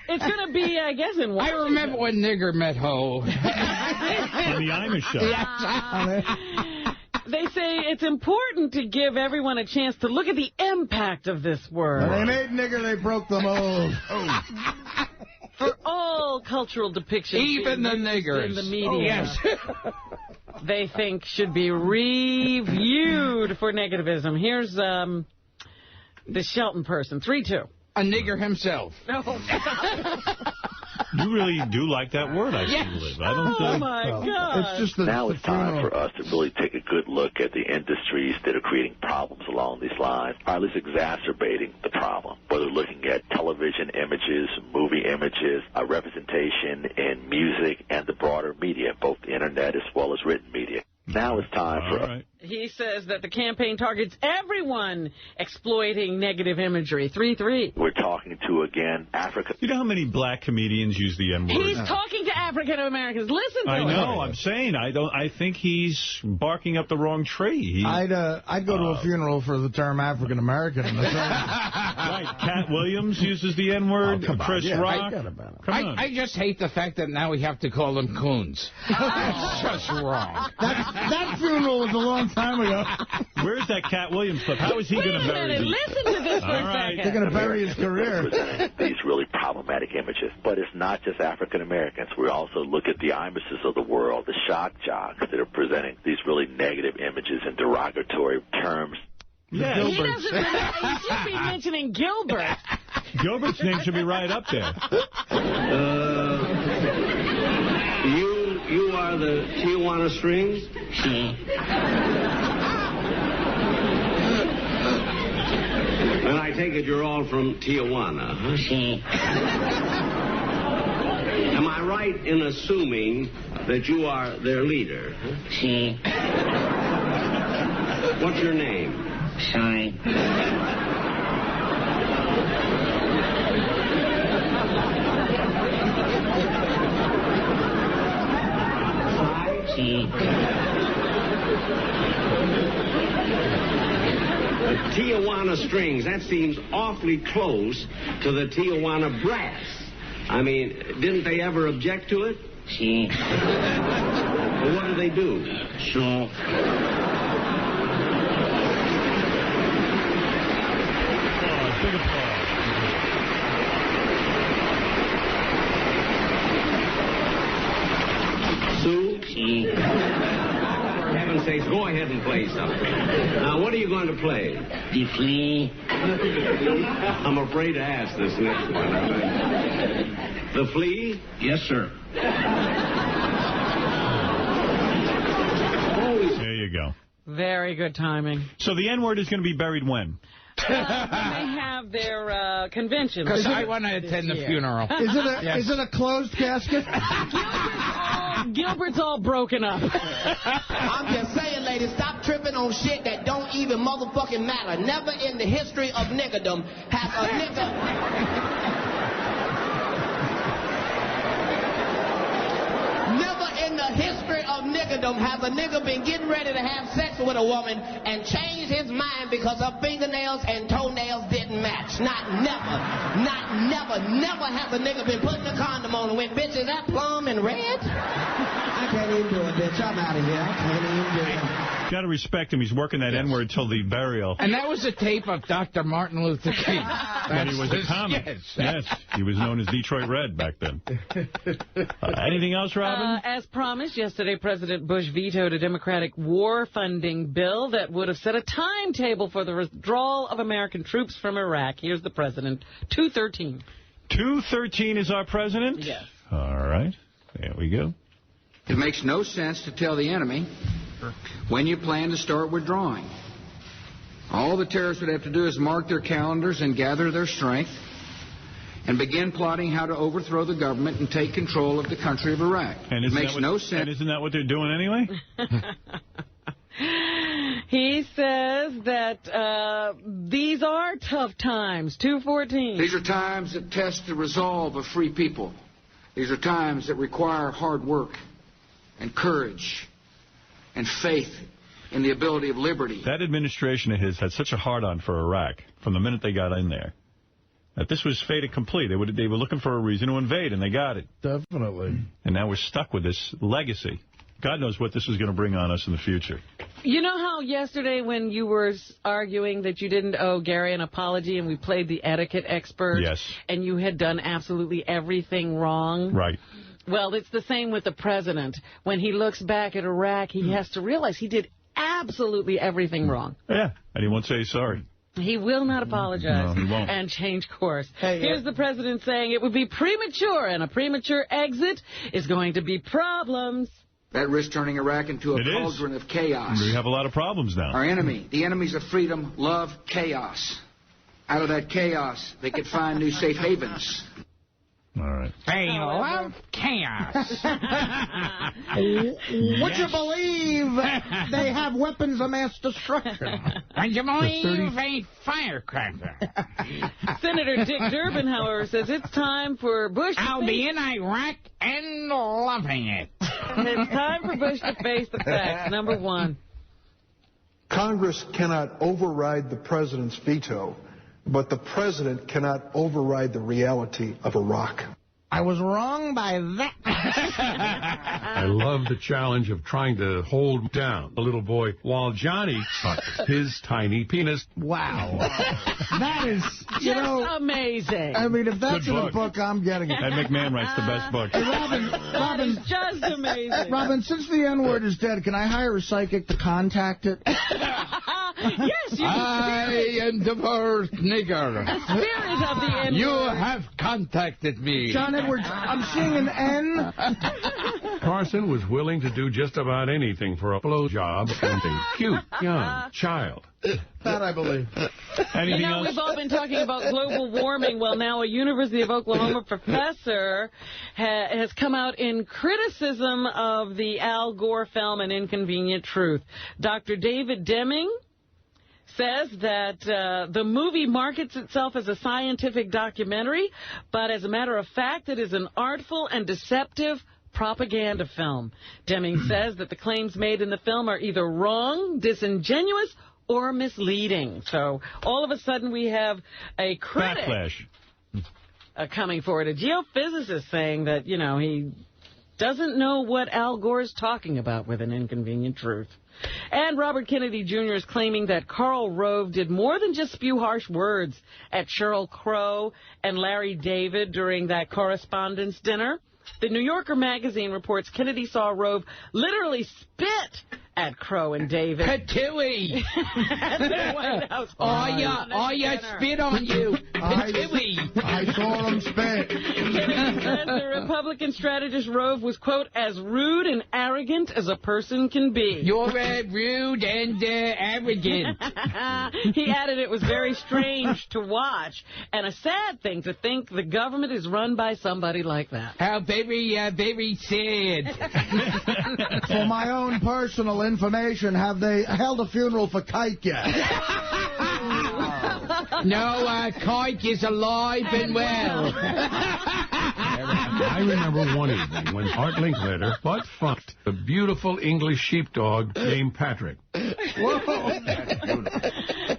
It's going to be, I guess, in I Washington. remember when Nigger met Ho. On the Amish show. They say it's important to give everyone a chance to look at the impact of this word. When they made Nigger, they broke the mold. For all cultural depictions, Even the niggers. in the media, Yes. they think should be reviewed for negativism. Here's the Shelton person, 3-2. A nigger himself. No. You really do like that word, I see, Liv. I don't Oh, think... my God. It's just the Now it's time funeral. for us to really take a good look at the industries that are creating problems along these lines, or at least exacerbating the problem, whether looking at television images, movie images, representation in music, and the broader media, both the internet as well as written media. Now it's time for... Right. He says that the campaign targets everyone exploiting negative imagery. 3-3. We're talking to, again, Africa. You know how many black comedians use the N-word? He's talking to African Americans. Listen to him. I know. I'm saying I think he's barking up the wrong tree. I'd go to a funeral for the term African American. Right. Cat Williams uses the N-word. Chris Rock. I just hate the fact that now we have to call them coons. That's just wrong. That funeral was a long time ago. Where's that Cat Williams clip? How is he going to bury these? Listen to this for a second. They're going to bury his career. These really problematic images. But it's not just African Americans. We also look at the Imuses of the world, the shock jocks that are presenting these really negative images and derogatory terms. Yeah, he should be mentioning Gilbert. Gilbert's name should be right up there. You are the Tijuana Strings? And I take it you're all from Tijuana, huh? Am I right in assuming that you are their leader? What's your name? Sorry. The Tijuana Strings, that seems awfully close to the Tijuana Brass. I mean, didn't they ever object to it? Well, what do they do? For heaven's sakes, go ahead and play something. Now, what are you going to play? The Flea. I'm afraid to ask this next one. The Flea? Yes, sir. There you go. Very good timing. So the N-word is going to be buried when? When they have their convention. Because I want to attend the funeral. Is it a closed casket? Gilbert's all broken up. I'm just saying, ladies, stop tripping on shit that don't even motherfucking matter. Never in the history of niggerdom has a nigger... Never in the history of niggerdom has a nigger been getting ready to have sex with a woman and changed his mind because her fingernails and toenails didn't match. Never has a nigger been putting a condom on and went, bitch, is that plum and red? I can't even do it, bitch. I'm out of here. I can't even do it. Got to respect him. He's working that N-word till the burial. And that was a tape of Dr. Martin Luther King. When he was a comic. Yes. He was known as Detroit Red back then. Anything else, Robin? As promised, yesterday President Bush vetoed a Democratic war funding bill that would have set a timetable for the withdrawal of American troops from Iraq. Here's the president. 213. 213 is our president? Yes. All right. There we go. It makes no sense to tell the enemy when you plan to start withdrawing. All the terrorists would have to do is mark their calendars and gather their strength and begin plotting how to overthrow the government and take control of the country of Iraq. And it makes no sense. And isn't that what they're doing anyway? He says that these are tough times. 214. These are times that test the resolve of free people. These are times that require hard work and courage and faith in the ability of liberty. That administration of his had such a hard-on for Iraq from the minute they got in there. That this was fait accompli. They were looking for a reason to invade, and they got it. Definitely. And now we're stuck with this legacy. God knows what this is going to bring on us in the future. You know how yesterday when you were arguing that you didn't owe Gary an apology and we played the etiquette expert? Yes. And you had done absolutely everything wrong? Right. Well, it's the same with the president. When he looks back at Iraq, he has to realize he did absolutely everything wrong. Yeah, and he won't say sorry. He will not apologize no, he won't. and change course. Here's the president saying it would be premature, and a premature exit is going to be problems. That risks turning Iraq into a cauldron of chaos. We have a lot of problems now. Our enemy, the enemies of freedom, love chaos. Out of that chaos, they could find new safe havens. All right. They love chaos. Would you believe they have weapons of mass destruction? Would you believe a firecracker? Senator Dick Durbin, however, says it's time for Bush to I'll be in Iraq and loving it. It's time for Bush to face the facts. Number one. Congress cannot override the president's veto, but the president cannot override the reality of Iraq. I was wrong by that. I love the challenge of trying to hold down the little boy while Johnny sucks his tiny penis. Wow. That is, you Just know, amazing. I mean, if that's Good in a book. book, I'm getting it. Ed McMahon writes the best book. Hey, That Robin, is just amazing. Robin, since the N-word is dead, can I hire a psychic to contact it? Yes, you I am the first nigger. the spirit of the N-word. You have contacted me. John Edwards, I'm seeing an N. Carson was willing to do just about anything for a blowjob and a cute young child. That I believe. Anything else? We've all been talking about global warming. Well, now a University of Oklahoma professor has come out in criticism of the Al Gore film An Inconvenient Truth. Dr. David Deming says that the movie markets itself as a scientific documentary, but as a matter of fact, it is an artful and deceptive propaganda film. Deming says that the claims made in the film are either wrong, disingenuous, or misleading. So all of a sudden we have a critic Backlash. Coming forward, a geophysicist saying that, you know, he doesn't know what Al Gore is talking about with An Inconvenient Truth. And Robert Kennedy Jr. is claiming that Karl Rove did more than just spew harsh words at Sheryl Crow and Larry David during that correspondence dinner. The New Yorker magazine reports Kennedy saw Rove literally spit at Crow and David. Patooey! At the White House. I spit on you. Patooey! I saw him spit. Kennedy says the Republican strategist Rove was, quote, as rude and arrogant as a person can be. You're rude and arrogant. He added it was very strange to watch and a sad thing to think the government is run by somebody like that. How very sad. For my own personal information, have they held a funeral for Kike yet? No, Kike is alive and well. I remember one evening when Art Linkletter butt-fucked a beautiful English sheepdog named Patrick. Whoa.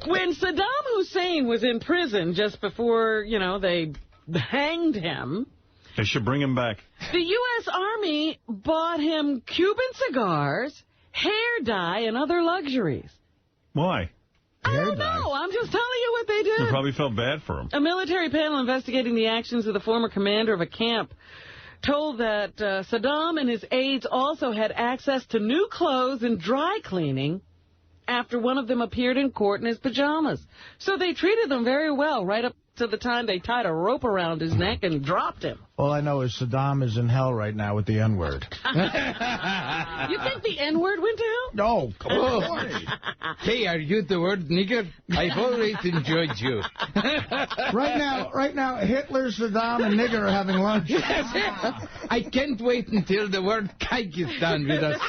When Saddam Hussein was in prison just before, you know, they hanged him, they should bring him back. the U.S. Army bought him Cuban cigars, hair dye, and other luxuries. Why? I don't know. I'm just telling you what they did. They probably felt bad for him. A military panel investigating the actions of the former commander of a camp told that Saddam and his aides also had access to new clothes and dry cleaning after one of them appeared in court in his pajamas. So they treated them very well right up to the time they tied a rope around his neck and dropped him. All I know is Saddam is in hell right now with the N-word. You think the N-word went to hell? No, come on. Hey, are you the word nigger? I've always enjoyed you. Right now, Hitler, Saddam, and nigger are having lunch. I can't wait until the word kike is done with us.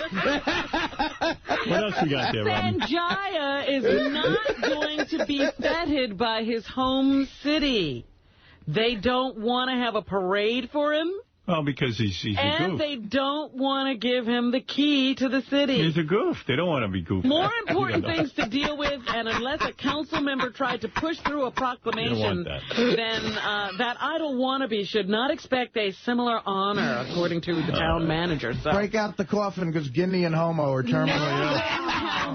What else we got there, Robin? Sanjaya is not going to be feted by his home city. They don't want to have a parade for him. Well, because he's a goof. And they don't want to give him the key to the city. He's a goof. They don't want to be goofy. More important things to deal with, and unless a council member tried to push through a proclamation, then that idle wannabe should not expect a similar honor, according to the town manager. So. Break out the coffin, because Guinea and Homo are terminally ill.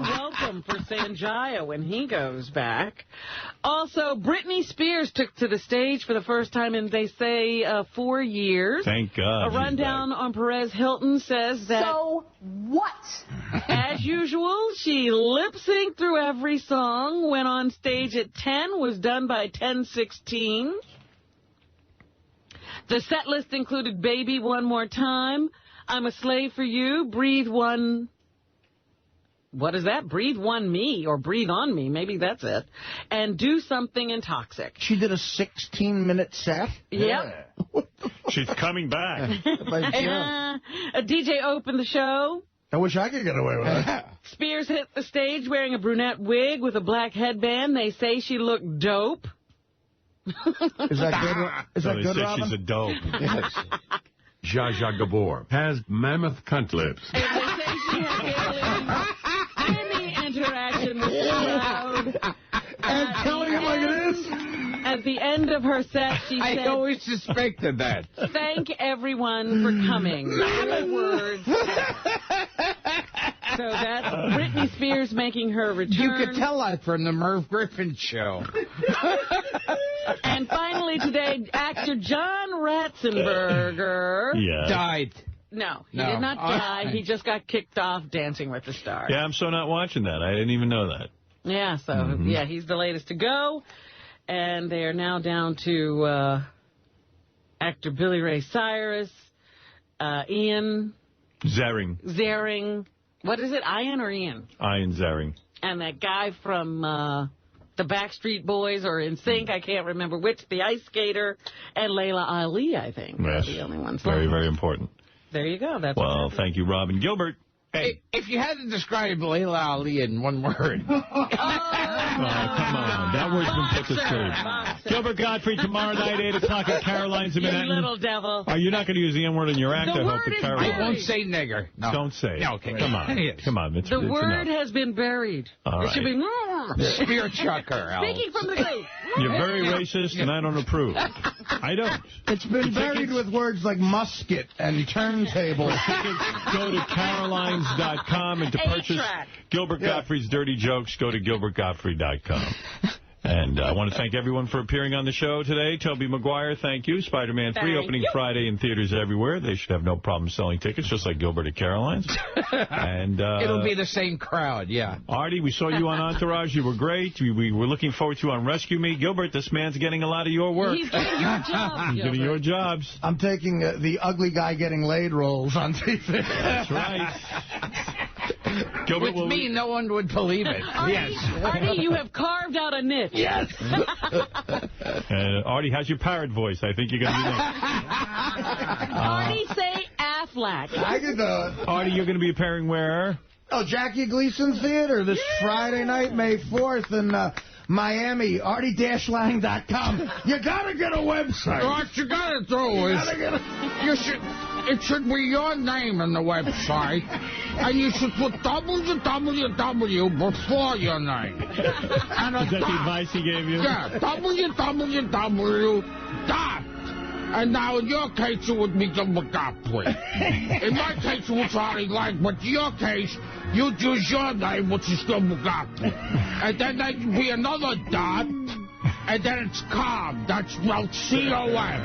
Welcome for Sanjaya when he goes back. Also, Britney Spears took to the stage for the first time in, they say, 4 years. Thank God. A rundown on Perez Hilton says that... So what? As usual, she lip-synced through every song, went on stage at 10, was done by 10:16. The set list included Baby One More Time, I'm a Slave for You, Breathe One what is that? Breathe One Me or Breathe On Me. Maybe that's it. And Do Something Intoxic. She did a 16-minute set? Yep. She's coming back. A DJ opened the show. I wish I could get away with that. Spears hit the stage wearing a brunette wig with a black headband. They say she looked dope. Is that good? Is that good, Robin? She's a dope. Yes. Zsa Zsa Gabor has mammoth cunt lips. And they say she had any interaction with the crowd. And telling it like it is. At the end of her set, she said... I always suspected that. Thank everyone for coming. 4 words. So that's Britney Spears making her return. You could tell that from the Merv Griffin show. And finally today, actor John Ratzenberger died. No, he did not die. He just got kicked off Dancing with the Stars. Yeah, I'm so not watching that. I didn't even know that. Yeah, so, yeah, he's the latest to go. And they are now down to actor Billy Ray Cyrus, Ian Ziering. What is it, Ian or Ian? Ian Ziering. And that guy from the Backstreet Boys or NSYNC, I can't remember which, the ice skater, and Layla Ali, I think. Yes. The only ones Very, left. very important. There you go. That's well, thank you, Robin Gilbert. Hey. If you had to describe Layla Ali in one word. Oh, come on. That word's been put to sleep. Gilbert Gottfried tomorrow night, 8 o'clock at Caroline's in Manhattan. You little devil. Oh, you're not going to use the N-word in your act, I hope, at Caroline. I won't say nigger. No. Don't say it. No, okay. Come on. Yes. Come on. The word has been buried. All it should be... Spear chucker. Speaking from the grave. You're very racist, and I don't approve. I don't. It's been buried with words like musket and turntable. Go to carolines.com and to purchase Gilbert Gottfried's Dirty Jokes, go to gilbertgottfried.com. And I want to thank everyone for appearing on the show today. Tobey Maguire, thank you. Spider-Man 3 opening Friday in theaters everywhere. They should have no problem selling tickets, just like Gilbert at Caroline's. And it'll be the same crowd, yeah. Artie, we saw you on Entourage. You were great. We were looking forward to you on Rescue Me. Gilbert, this man's getting a lot of your work. He's getting your jobs, He's getting your jobs. I'm taking the ugly guy getting laid roles on TV. That's right. Gilbert, With me, no one would believe it. Artie, you have carved out a niche. Yes. Artie, how's your parrot voice? I think you're going to be next. Artie, say Affleck. I can do it. Artie, you're going to be appearing where? Oh, Jackie Gleason Theater this Friday night, May 4th in Miami, artie-lang.com. You got to get a website. What you got to do is... It should be your name on the website, and you should put www before your name. And is that the advice he gave you? Yeah, www. And now, in your case, it would be Gilbert Gottfried. In my case, it was Artie Lang, but in your case, you'd use your name, which is Gilbert Gottfried. And then there'd be another dot, and then it's com. That's spelled C-O-M.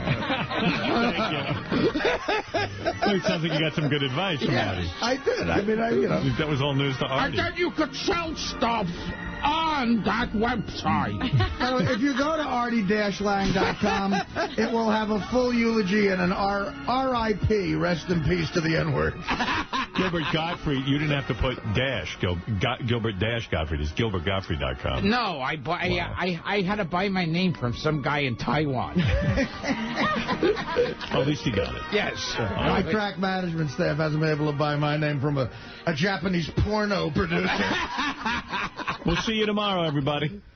It sounds like you got some good advice from Artie. I did. I mean, that was all news to Artie. And then you could sell stuff on that website. If you go to artie-lang.com, it will have a full eulogy and an R.I.P. Rest in peace to the N-word. Gilbert Gottfried, you didn't have to put dash. Gilbert-Gottfried is gilbertgottfried.com. No, I had to buy my name from some guy in Taiwan. Well, at least you got it. Yes. My track management staff hasn't been able to buy my name from a Japanese porno producer. We'll see you tomorrow, everybody.